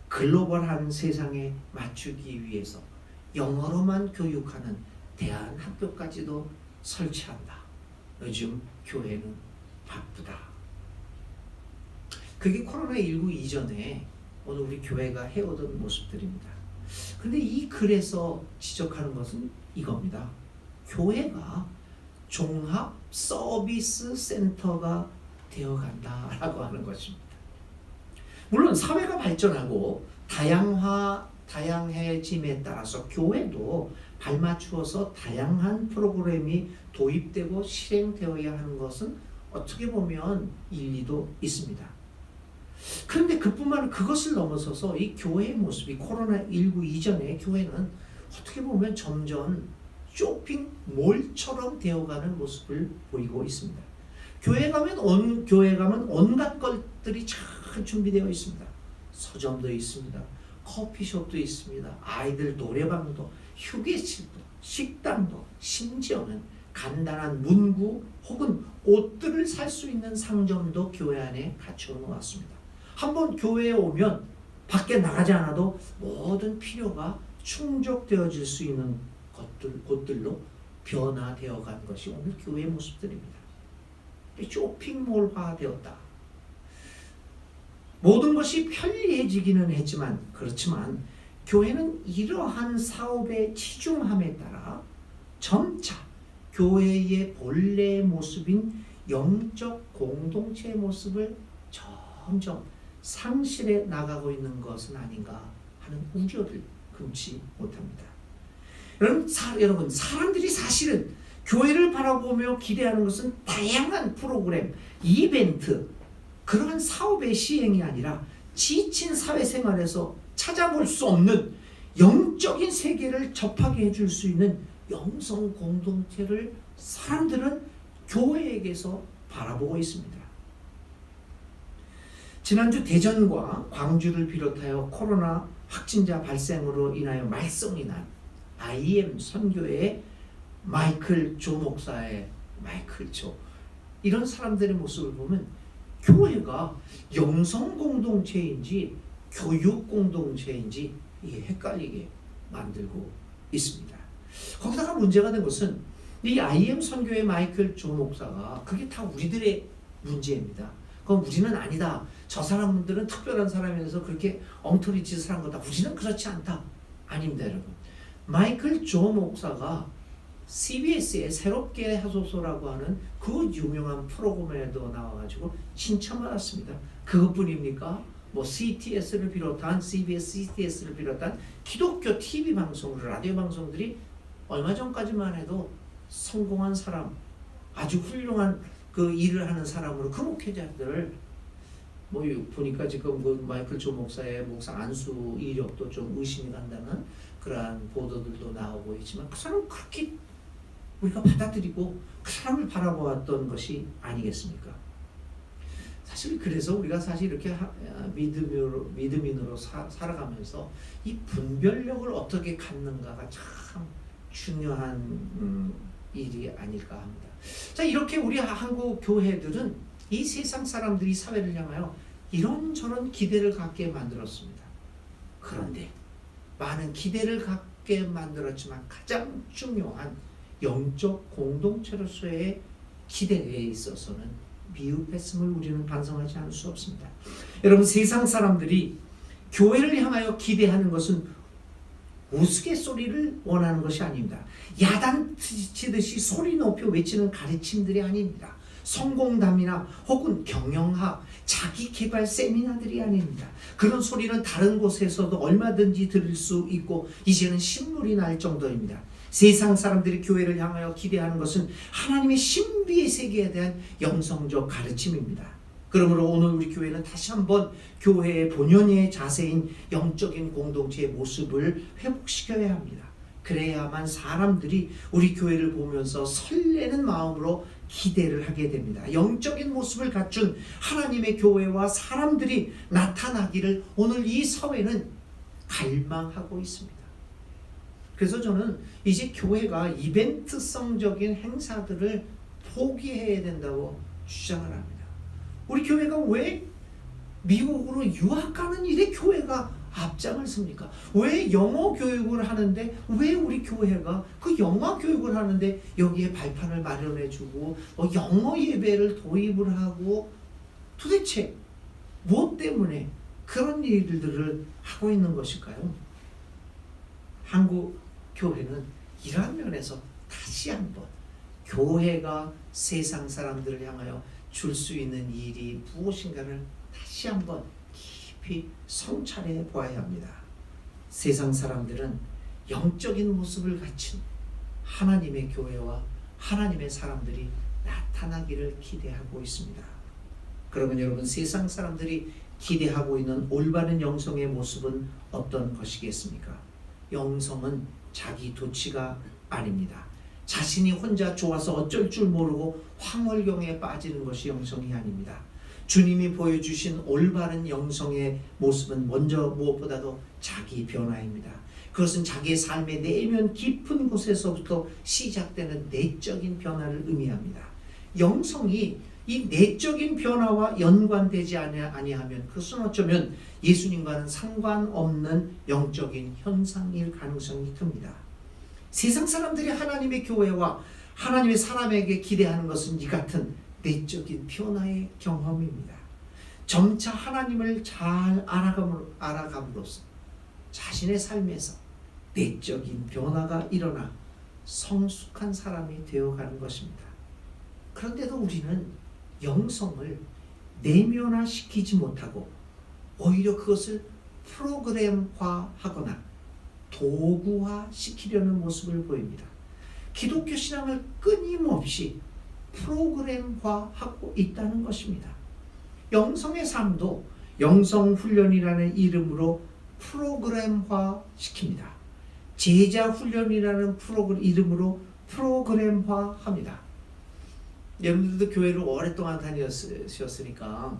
글로벌한 세상에 맞추기 위해서 영어로만 교육하는 대안학교까지도 설치한다. 요즘 교회는 바쁘다. 그게 코로나19 이전에 오늘 우리 교회가 해오던 모습들입니다. 근데 이 글에서 지적하는 것은 이겁니다. 교회가 종합 서비스 센터가 되어간다라고 하는 것입니다. 물론 사회가 발전하고 다양해짐에 따라서 교회도 발맞추어서 다양한 프로그램이 도입되고 실행되어야 하는 것은 어떻게 보면 일리도 있습니다. 그런데 그것을 넘어서서 이 교회의 모습이 코로나19 이전의 교회는 어떻게 보면 점점 쇼핑몰처럼 되어가는 모습을 보이고 있습니다. 교회 가면 온갖 것들이 잘 준비되어 있습니다. 서점도 있습니다. 커피숍도 있습니다. 아이들 노래방도, 휴게실도, 식당도, 심지어는 간단한 문구 혹은 옷들을 살 수 있는 상점도 교회 안에 갖추어 놓았습니다. 한번 교회에 오면 밖에 나가지 않아도 모든 필요가 충족되어질 수 있는 곳들로 변화되어 간 것이 오늘 교회의 모습들입니다. 쇼핑몰화 되었다. 모든 것이 편리해지기는 했지만 그렇지만 교회는 이러한 사업의 치중함에 따라 점차 교회의 본래의 모습인 영적 공동체의 모습을 점점 상실해 나가고 있는 것은 아닌가 하는 우려를 금치 못합니다. 여러분, 사람들이 사실은 교회를 바라보며 기대하는 것은 다양한 프로그램, 이벤트, 그러한 사업의 시행이 아니라 지친 사회생활에서 찾아볼 수 없는 영적인 세계를 접하게 해줄 수 있는 영성 공동체를 사람들은 교회에게서 바라보고 있습니다. 지난주 대전과 광주를 비롯하여 코로나 확진자 발생으로 인하여 말썽이 난 IM 선교의 마이클 조 목사의 마이클 조, 이런 사람들의 모습을 보면 교회가 영성 공동체인지 교육 공동체인지 이게 헷갈리게 만들고 있습니다. 거기다가 문제가 된 것은 이 IM 선교의 마이클 조 목사가 그게 다 우리들의 문제입니다. 그럼 우리는 아니다. 저 사람들은 특별한 사람이라서 그렇게 엉터리 짓을 한 거다. 우리는 그렇지 않다. 아닙니다, 여러분. 마이클 조 목사가 CBS에 새롭게 하소서라고 하는 그 유명한 프로그램에도 나와가지고 칭찬받았습니다. 그것뿐입니까? 뭐 CTS를 비롯한 CBS, CTS를 비롯한 기독교 TV 방송, 라디오 방송들이 얼마 전까지만 해도 성공한 사람, 아주 훌륭한 그 일을 하는 사람으로 그 목회자들을 뭐 보니까 지금 그 마이클 조 목사의 목사 안수 이력도 좀 의심이 간다는 그러한 보도들도 나오고 있지만 그 사람은 그렇게 우리가 받아들이고 그 사람을 바라보았던 것이 아니겠습니까? 사실 그래서 우리가 사실 이렇게 믿음인으로 살아가면서 이 분별력을 어떻게 갖는가가 참 중요한 일이 아닐까 합니다. 자, 이렇게 우리 한국 교회들은 이 세상 사람들이 사회를 향하여 이런저런 기대를 갖게 만들었습니다. 그런데 많은 기대를 갖게 만들었지만 가장 중요한 영적 공동체로서의 기대에 있어서는 미흡했음을 우리는 반성하지 않을 수 없습니다. 여러분, 세상 사람들이 교회를 향하여 기대하는 것은 우스갯소리를 원하는 것이 아닙니다. 야단치듯이 소리 높여 외치는 가르침들이 아닙니다. 성공담이나 혹은 경영학, 자기개발 세미나들이 아닙니다. 그런 소리는 다른 곳에서도 얼마든지 들을 수 있고 이제는 신물이 날 정도입니다. 세상 사람들이 교회를 향하여 기대하는 것은 하나님의 신비의 세계에 대한 영성적 가르침입니다. 그러므로 오늘 우리 교회는 다시 한번 교회의 본연의 자세인 영적인 공동체의 모습을 회복시켜야 합니다. 그래야만 사람들이 우리 교회를 보면서 설레는 마음으로 기대를 하게 됩니다. 영적인 모습을 갖춘 하나님의 교회와 사람들이 나타나기를 오늘 이 사회는 갈망하고 있습니다. 그래서 저는 이제 교회가 이벤트성적인 행사들을 포기해야 된다고 주장을 합니다. 우리 교회가 왜 미국으로 유학 가는 일에 교회가 앞장을 섭니까? 왜 영어 교육을 하는데 왜 우리 교회가 그 영어 교육을 하는데 여기에 발판을 마련해주고 영어 예배를 도입을 하고 도대체 무엇 때문에 그런 일들을 하고 있는 것일까요? 한국 교회는 이러한 면에서 다시 한번 교회가 세상 사람들을 향하여 줄 수 있는 일이 무엇인가를 다시 한번 깊이 성찰해 보아야 합니다. 세상 사람들은 영적인 모습을 갖춘 하나님의 교회와 하나님의 사람들이 나타나기를 기대하고 있습니다. 그러면 여러분, 세상 사람들이 기대하고 있는 올바른 영성의 모습은 어떤 것이겠습니까? 영성은 자기 도취가 아닙니다. 자신이 혼자 좋아서 어쩔 줄 모르고 황홀경에 빠지는 것이 영성이 아닙니다. 주님이 보여주신 올바른 영성의 모습은 먼저 무엇보다도 자기 변화입니다. 그것은 자기의 삶의 내면 깊은 곳에서부터 시작되는 내적인 변화를 의미합니다. 영성이 이 내적인 변화와 연관되지 아니하면 그것은 어쩌면 예수님과는 상관없는 영적인 현상일 가능성이 큽니다. 세상 사람들이 하나님의 교회와 하나님의 사람에게 기대하는 것은 이 같은 내적인 변화의 경험입니다. 점차 하나님을 잘 알아감으로써 자신의 삶에서 내적인 변화가 일어나 성숙한 사람이 되어가는 것입니다. 그런데도 우리는 영성을 내면화시키지 못하고 오히려 그것을 프로그램화하거나 도구화시키려는 모습을 보입니다. 기독교 신앙을 끊임없이 프로그램화하고 있다는 것입니다. 영성의 삶도 영성훈련이라는 이름으로 프로그램화시킵니다. 제자훈련이라는 이름으로 프로그램화합니다. 여러분들도 교회를 오랫동안 다니셨으니까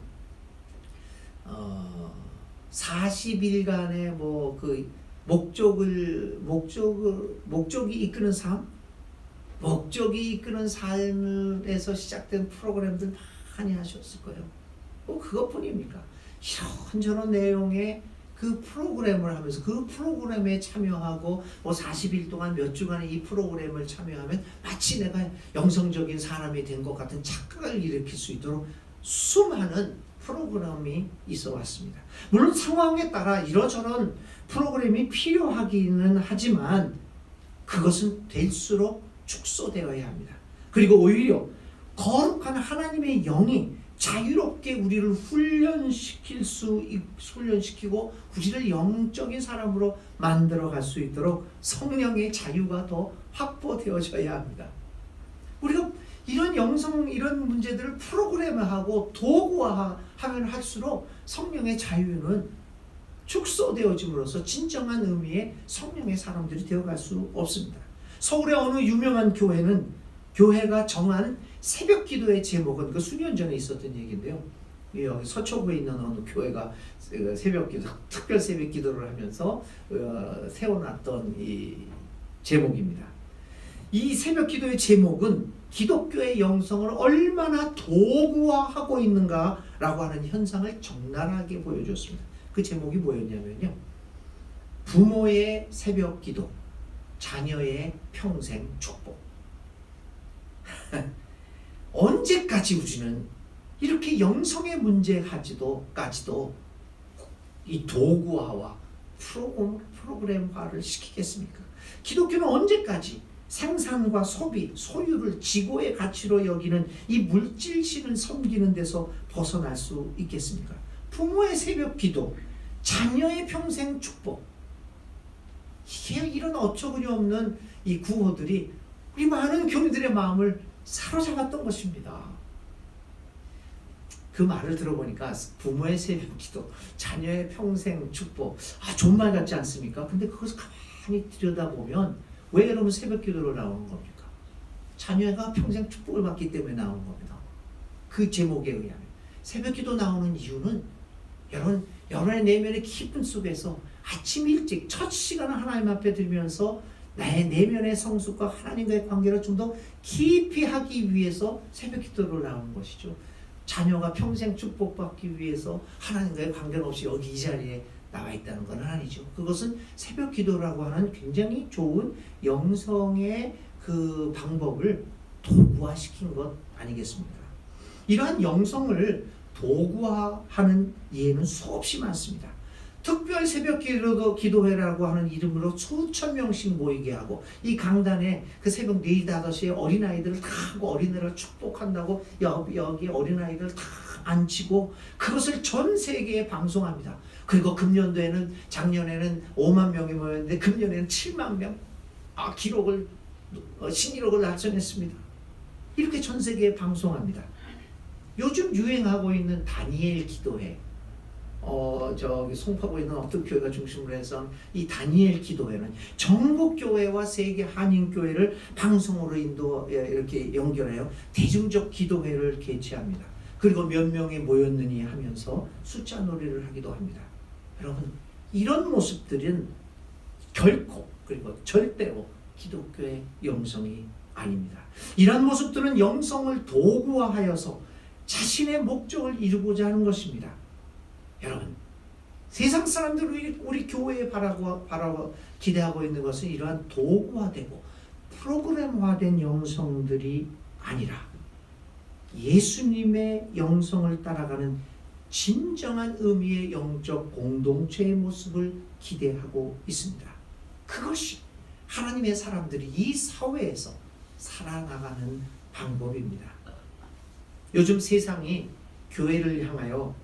40일간의 뭐 그 목적이 이끄는 삶, 목적이 이끄는 삶에서 시작된 프로그램들 많이 하셨을 거예요. 뭐 그것뿐입니까? 이런저런 내용의 그 프로그램을 하면서 그 프로그램에 참여하고 뭐 40일 동안 몇 주간의 이 프로그램을 참여하면 마치 내가 영성적인 사람이 된 것 같은 착각을 일으킬 수 있도록 수많은 프로그램이 있어 왔습니다. 물론 상황에 따라 이러저런 프로그램이 필요하기는 하지만 그것은 될수록 축소되어야 합니다. 그리고 오히려 거룩한 하나님의 영이 자유롭게 우리를 훈련시키고 우리를 영적인 사람으로 만들어갈 수 있도록 성령의 자유가 더 확보되어져야 합니다. 우리가 이런 영성 이런 문제들을 프로그램화하고 도구화하면 할수록 성령의 자유는 축소되어짐으로써 진정한 의미의 성령의 사람들이 되어갈 수 없습니다. 서울의 어느 유명한 교회가 정한 새벽 기도의 제목은 그 수년 전에 있었던 얘기인데요. 여기 서초구에 있는 어느 교회가 새벽 기도, 특별 새벽 기도를 하면서 세워놨던 이 제목입니다. 이 새벽 기도의 제목은 기독교의 영성을 얼마나 도구화하고 있는가라고 하는 현상을 적나라하게 보여줬습니다. 그 제목이 뭐였냐면요. 부모의 새벽 기도, 자녀의 평생 축복. 언제까지 우리는 이렇게 영성의 문제까지도 이 도구화와 프로그램화를 시키겠습니까? 기독교는 언제까지 생산과 소비, 소유를 지고의 가치로 여기는 이 물질신을 섬기는 데서 벗어날 수 있겠습니까? 부모의 새벽 기도, 자녀의 평생 축복. 이게 이런 어처구니 없는 이 구호들이 우리 많은 교인들의 마음을 사로잡았던 것입니다. 그 말을 들어보니까 부모의 새벽 기도, 자녀의 평생 축복, 좋은 말 같지 않습니까? 근데 그것을 가만히 들여다보면 왜 여러분 새벽 기도로 나오는 겁니까? 자녀가 평생 축복을 받기 때문에 나오는 겁니다. 그 제목에 의하면 새벽 기도 나오는 이유는 여러분의 내면의 기쁨 속에서 아침 일찍 첫 시간을 하나님 앞에 들면서 나의 내면의 성숙과 하나님과의 관계를 좀 더 깊이 하기 위해서 새벽 기도로 나오는 것이죠. 자녀가 평생 축복받기 위해서 하나님과의 관계가 없이 여기 이 자리에 나와 있다는 건 아니죠. 그것은 새벽 기도라고 하는 굉장히 좋은 영성의 그 방법을 도구화시킨 것 아니겠습니까? 이러한 영성을 도구화하는 예는 수없이 많습니다. 특별 새벽 기도회라고 하는 이름으로 수천 명씩 모이게 하고 이 강단에 그 새벽 4, 5시에 어린아이들을 다 하고 어린애를 축복한다고 여기 어린아이들을 다 앉히고 그것을 전 세계에 방송합니다. 그리고 작년에는 5만 명이 모였는데 금년에는 7만 명 신기록을 달성했습니다. 이렇게 전 세계에 방송합니다. 요즘 유행하고 있는 다니엘 기도회, 저기 송파구에 있는 어떤 교회가 중심으로 해서 이 다니엘 기도회는 전국 교회와 세계 한인 교회를 방송으로 이렇게 연결해요. 대중적 기도회를 개최합니다. 그리고 몇 명이 모였느니 하면서 숫자 놀이를 하기도 합니다. 여러분, 이런 모습들은 결코 그리고 절대로 기독교의 영성이 아닙니다. 이런 모습들은 영성을 도구화하여서 자신의 목적을 이루고자 하는 것입니다. 여러분, 세상 사람들이 우리 교회에 바라고 기대하고 있는 것은 이러한 도구화되고 프로그램화된 영성들이 아니라 예수님의 영성을 따라가는 진정한 의미의 영적 공동체의 모습을 기대하고 있습니다. 그것이 하나님의 사람들이 이 사회에서 살아나가는 방법입니다. 요즘 세상이 교회를 향하여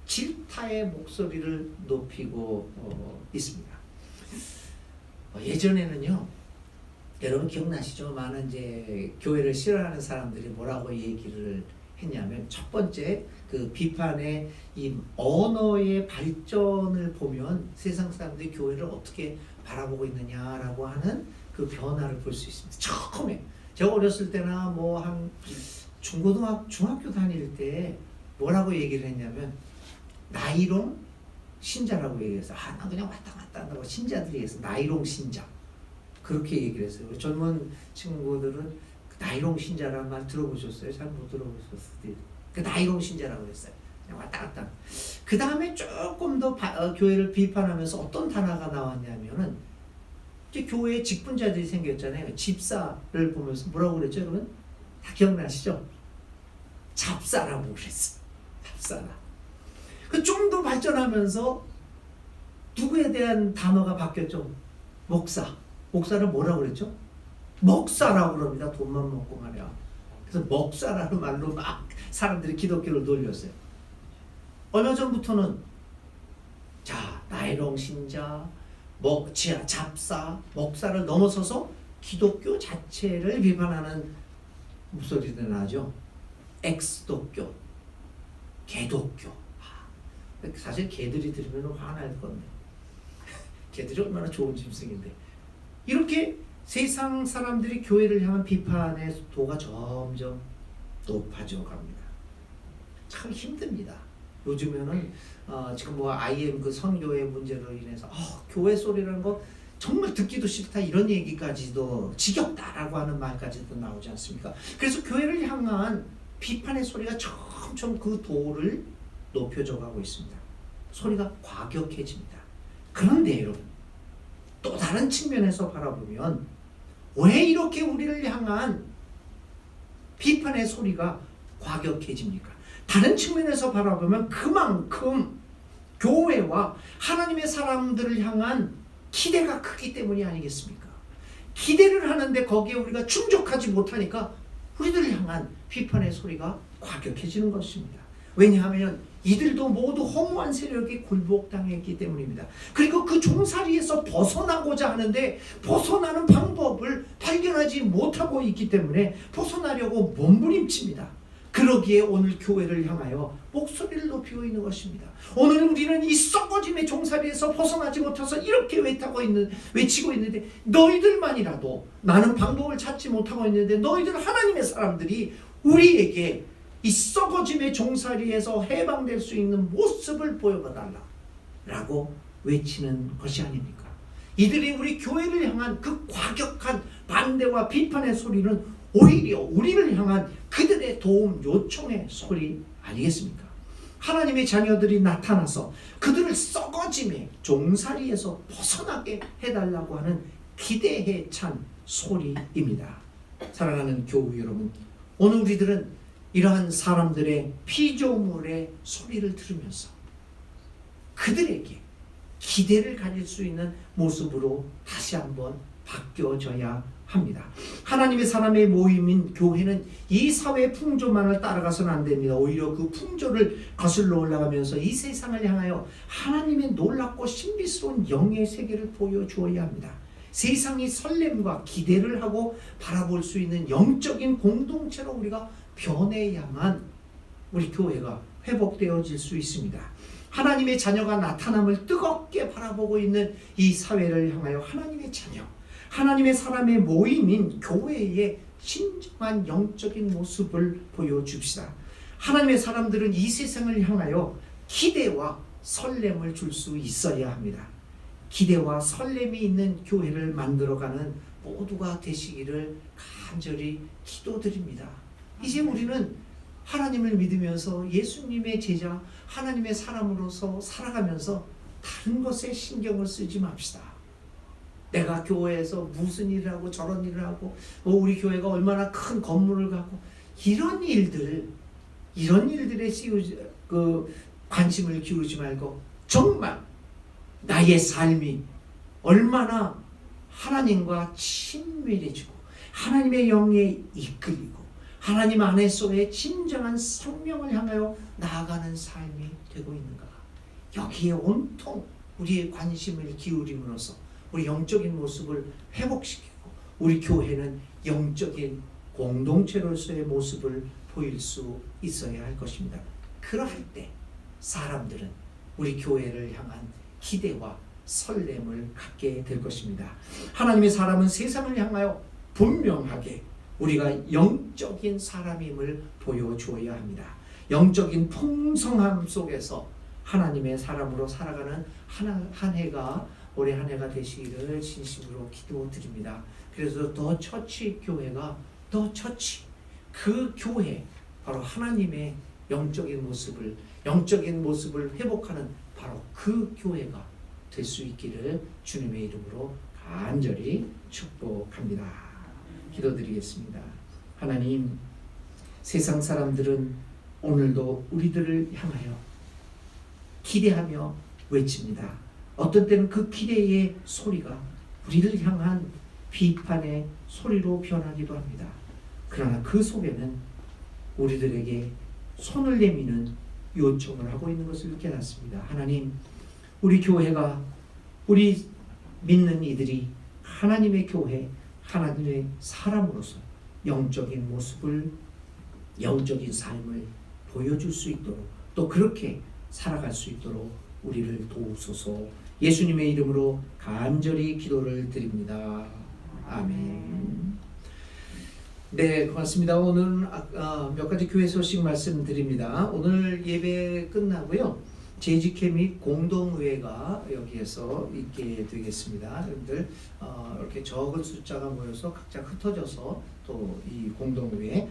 질타의 목소리를 높이고 있습니다. 예전에는요, 여러분 기억나시죠? 많은 이제 교회를 싫어하는 사람들이 뭐라고 얘기를 했냐면, 첫 번째 그 비판의 이 언어의 발전을 보면 세상 사람들이 교회를 어떻게 바라보고 있느냐라고 하는 그 변화를 볼 수 있습니다. 처음에 제가 어렸을 때나 뭐 한 중학교 다닐 때 뭐라고 얘기를 했냐면, 나이롱 신자라고 얘기해서 나 그냥 왔다 갔다 한다고 신자들이 해서 나이롱 신자 그렇게 얘기를 했어요. 우리 젊은 친구들은 그 나이롱 신자라는 말 들어보셨어요? 잘 못 들어보셨을 수도 있어요. 그 나이롱 신자라고 했어요. 그냥 왔다 갔다. 그 다음에 조금 더 교회를 비판하면서 어떤 단어가 나왔냐면은 이제 교회에 직분자들이 생겼잖아요. 집사를 보면서 뭐라고 그랬죠, 여러분? 다 기억나시죠? 잡사라고 그랬어. 잡사라. 그 좀 더 발전하면서 누구에 대한 단어가 바뀌었죠? 목사. 목사를 뭐라고 그랬죠? 먹사라고 그럽니다. 돈만 먹고 말이야. 그래서 먹사라는 말로 막 사람들이 기독교를 놀렸어요. 얼마 전부터는 자, 나이롱 신자, 잡사, 목사를 넘어서서 기독교 자체를 비판하는 목소리들 나죠. 엑스도교, 개독교. 사실 개들이 들으면 화날 건데 개들이 얼마나 좋은 짐승인데 이렇게 세상 사람들이 교회를 향한 비판의 도가 점점 높아져 갑니다. 참 힘듭니다. 요즘에는 지금 뭐 IM 그 선교의 문제로 인해서 교회 소리라는 거 정말 듣기도 싫다 이런 얘기까지도 지겹다라고 하는 말까지도 나오지 않습니까? 그래서 교회를 향한 비판의 소리가 점점 그 도를 높여져 가고 있습니다. 소리가 과격해집니다. 그런데 여러분 또 다른 측면에서 바라보면 왜 이렇게 우리를 향한 비판의 소리가 과격해집니까? 다른 측면에서 바라보면 그만큼 교회와 하나님의 사람들을 향한 기대가 크기 때문이 아니겠습니까? 기대를 하는데 거기에 우리가 충족하지 못하니까 우리들을 향한 비판의 소리가 과격해지는 것입니다. 왜냐하면 이들도 모두 허무한 세력에 굴복당했기 때문입니다. 그리고 그 종살이에서 벗어나고자 하는데 벗어나는 방법을 발견하지 못하고 있기 때문에 벗어나려고 몸부림칩니다. 그러기에 오늘 교회를 향하여 목소리를 높이고 있는 것입니다. 오늘 우리는 이 썩어짐의 종살이에서 벗어나지 못해서 이렇게 외치고 있는데 너희들만이라도 나는 방법을 찾지 못하고 있는데 너희들 하나님의 사람들이 우리에게 이 썩어짐의 종살이에서 해방될 수 있는 모습을 보여달라 라고 외치는 것이 아닙니까? 이들이 우리 교회를 향한 그 과격한 반대와 비판의 소리는 오히려 우리를 향한 그들의 도움 요청의 소리 아니겠습니까? 하나님의 자녀들이 나타나서 그들을 썩어짐의 종살이에서 벗어나게 해달라고 하는 기대에 찬 소리입니다. 사랑하는 교우 여러분, 오늘 우리들은 이러한 사람들의 피조물의 소리를 들으면서 그들에게 기대를 가질 수 있는 모습으로 다시 한번 바뀌어져야 합니다. 하나님의 사람의 모임인 교회는 이 사회 풍조만을 따라가서는 안 됩니다. 오히려 그 풍조를 거슬러 올라가면서 이 세상을 향하여 하나님의 놀랍고 신비스러운 영의 세계를 보여주어야 합니다. 세상이 설렘과 기대를 하고 바라볼 수 있는 영적인 공동체로 우리가 변해야만 우리 교회가 회복되어질 수 있습니다. 하나님의 자녀가 나타남을 뜨겁게 바라보고 있는 이 사회를 향하여 하나님의 자녀, 하나님의 사람의 모임인 교회의 진정한 영적인 모습을 보여줍시다. 하나님의 사람들은 이 세상을 향하여 기대와 설렘을 줄 수 있어야 합니다. 기대와 설렘이 있는 교회를 만들어가는 모두가 되시기를 간절히 기도드립니다. 이제 우리는 하나님을 믿으면서 예수님의 제자, 하나님의 사람으로서 살아가면서 다른 것에 신경을 쓰지 맙시다. 내가 교회에서 무슨 일을 하고 저런 일을 하고 우리 교회가 얼마나 큰 건물을 갖고 이런 일들에 관심을 기울이지 말고 정말 나의 삶이 얼마나 하나님과 친밀해지고 하나님의 영에 이끌리고 하나님 안에서의 진정한 생명을 향하여 나아가는 삶이 되고 있는가, 여기에 온통 우리의 관심을 기울임으로써 우리 영적인 모습을 회복시키고 우리 교회는 영적인 공동체로서의 모습을 보일 수 있어야 할 것입니다. 그러할 때 사람들은 우리 교회를 향한 기대와 설렘을 갖게 될 것입니다. 하나님의 사람은 세상을 향하여 분명하게 우리가 영적인 사람임을 보여주어야 합니다. 영적인 풍성함 속에서 하나님의 사람으로 살아가는 한 해가 올해 한 해가 되시기를 진심으로 기도드립니다. 그래서 더 처치 교회가 더 처치 그 교회 바로 하나님의 영적인 모습을 회복하는 바로 그 교회가 될 수 있기를 주님의 이름으로 간절히 축복합니다. 기도드리겠습니다. 하나님, 세상 사람들은 오늘도 우리들을 향하여 기대하며 외칩니다. 어떤 때는 그 기대의 소리가 우리를 향한 비판의 소리로 변하기도 합니다. 그러나 그 속에는 우리들에게 손을 내미는 요청을 하고 있는 것을 깨닫습니다. 하나님, 우리 교회가 우리 믿는 이들이 하나님의 교회, 하나님의 사람으로서 영적인 모습을, 영적인 삶을 보여줄 수 있도록 또 그렇게 살아갈 수 있도록 우리를 도우소서. 예수님의 이름으로 간절히 기도를 드립니다. 아멘. 네, 고맙습니다. 오늘 몇 가지 교회 소식 말씀드립니다. 오늘 예배 끝나고요. 재직회 및 공동의회가 여기에서 있게 되겠습니다. 여러분들 이렇게 적은 숫자가 모여서 각자 흩어져서 또 이 공동의회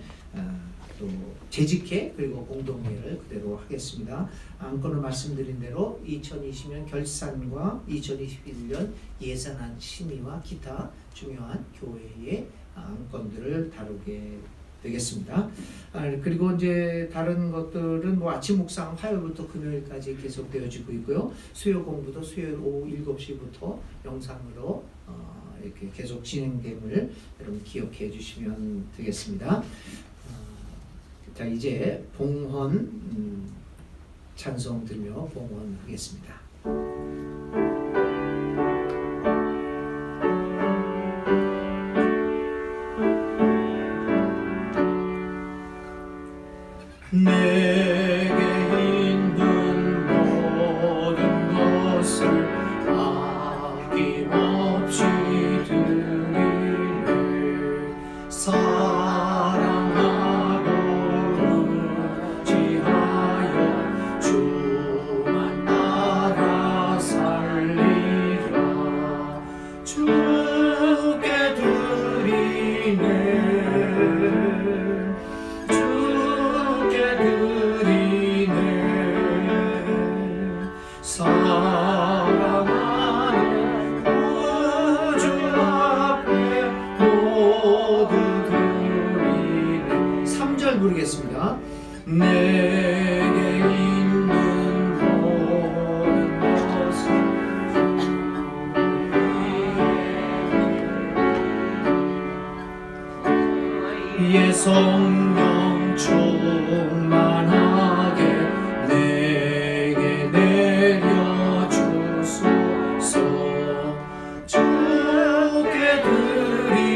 또 재직회 그리고 공동회를 그대로 하겠습니다. 안건을 말씀드린 대로 2020년 결산과 2021년 예산안 심의와 기타 중요한 교회의 안건들을 다루게 되겠습니다. 그리고 이제 다른 것들은 뭐 아침 묵상 화요일부터 금요일까지 계속되어지고 있고요. 수요 공부도 수요일 오후 7시부터 영상으로 이렇게 계속 진행됨을 여러분 기억해 주시면 되겠습니다. 자, 이제 봉헌 찬송 들으며 봉헌하겠습니다. 내게 있는 모든 것을 아낌없이 드리네. 사랑하고 의지하여 주만 따라 살리라. 주께 드리네. 부르겠습니다. 내게 있는 모든 것을 예 성령 충만하게 내게 내려주소서. 주께 드리네.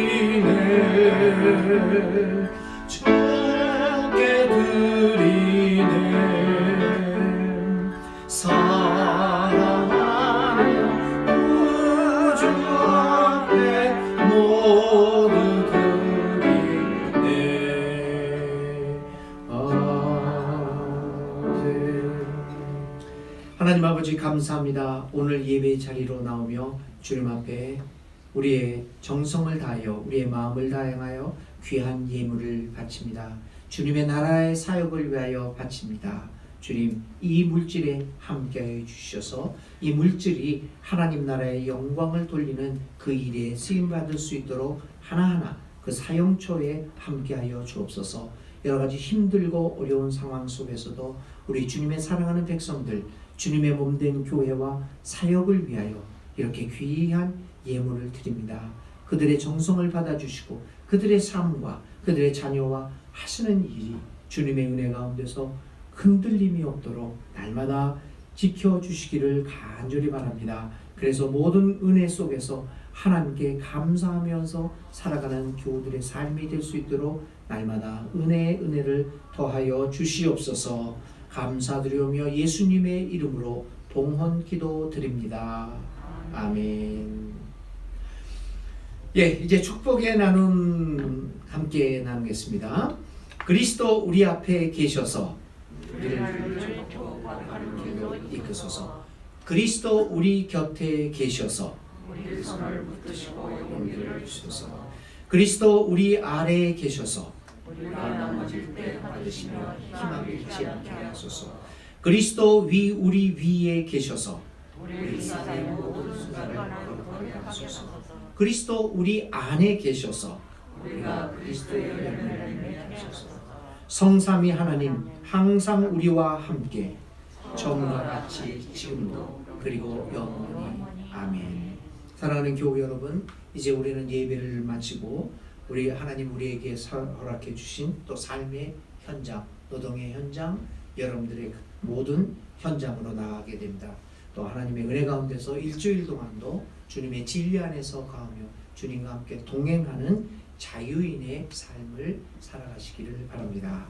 사랑하는 구주 앞에 모두 드리네. 아멘. 하나님 아버지 감사합니다. 오늘 예배 자리로 나오며 주님 앞에 우리의 정성을 다하여 우리의 마음을 다하여 귀한 예물을 바칩니다. 주님의 나라의 사역을 위하여 바칩니다. 주님, 이 물질에 함께해 주셔서 이 물질이 하나님 나라의 영광을 돌리는 그 일에 쓰임받을 수 있도록 하나하나 그 사용처에 함께하여 주옵소서. 여러 가지 힘들고 어려운 상황 속에서도 우리 주님의 사랑하는 백성들, 주님의 몸된 교회와 사역을 위하여 이렇게 귀한 예물을 드립니다. 그들의 정성을 받아주시고 그들의 삶과 그들의 자녀와 하시는 일이 주님의 은혜 가운데서 흔들림이 없도록 날마다 지켜주시기를 간절히 바랍니다. 그래서 모든 은혜 속에서 하나님께 감사하면서 살아가는 교우들의 삶이 될 수 있도록 날마다 은혜를 더하여 주시옵소서. 감사드리오며 예수님의 이름으로 봉헌 기도 드립니다. 아멘. 예, 이제 축복의 나눔 함께 나누겠습니다. 그리스도 우리 앞에 계셔서 우리를 축복하는 길로 받으소서. 그리스도 우리 곁에 계셔서 우리 손을 붙드시고 용기를 주소서. 그리스도 우리 아래에 계셔서 우리가 넘어질 때 받으시며 희망 잃지 않게 하소서. 그리스도 우리 위에 계셔서 우리 삶의 모든 순간을 거룩하게 하소서. 그리스도 우리 안에 계셔서 우리가 그리스도의 열매를 맺게 하소서. 성삼위 하나님 항상 우리와 함께 처음과 같이 지금도 그리고 영원히 아멘. 사랑하는 교우 여러분, 이제 우리는 예배를 마치고 우리 하나님 우리에게 허락해 주신 또 삶의 현장, 노동의 현장, 여러분들의 모든 현장으로 나아가게 됩니다. 또 하나님의 은혜 가운데서 일주일 동안도 주님의 진리 안에서 가며 주님과 함께 동행하는 자유인의 삶을 살아가시기를 바랍니다.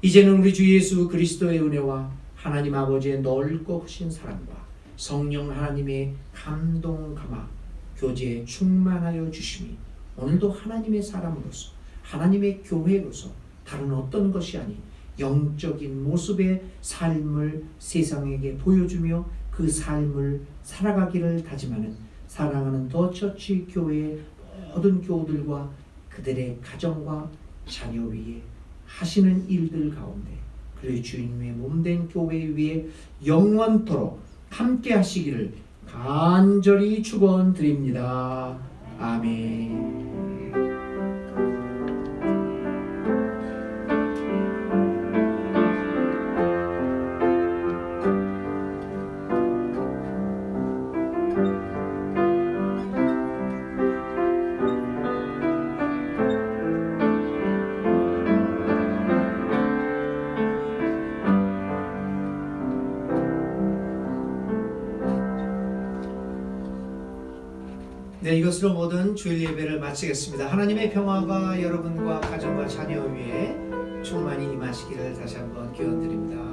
이제는 우리 주 예수 그리스도의 은혜와 하나님 아버지의 넓고 크신 사랑과 성령 하나님의 감동 감화 교제에 충만하여 주심이 오늘도 하나님의 사람으로서 하나님의 교회로서 다른 어떤 것이 아닌 영적인 모습의 삶을 세상에게 보여주며 그 삶을 살아가기를 다짐하는 사랑하는 더 처치 교회의 모든 교우들과 그들의 가정과 자녀 위에 하시는 일들 가운데 그리고 주님의 몸된 교회 위에 영원토록 함께 하시기를 간절히 축원드립니다. 아멘. 네, 이것으로 모든 주일 예배를 마치겠습니다. 하나님의 평화가 여러분과 가정과 자녀 위에 충만히 임하시기를 다시 한번 기원드립니다.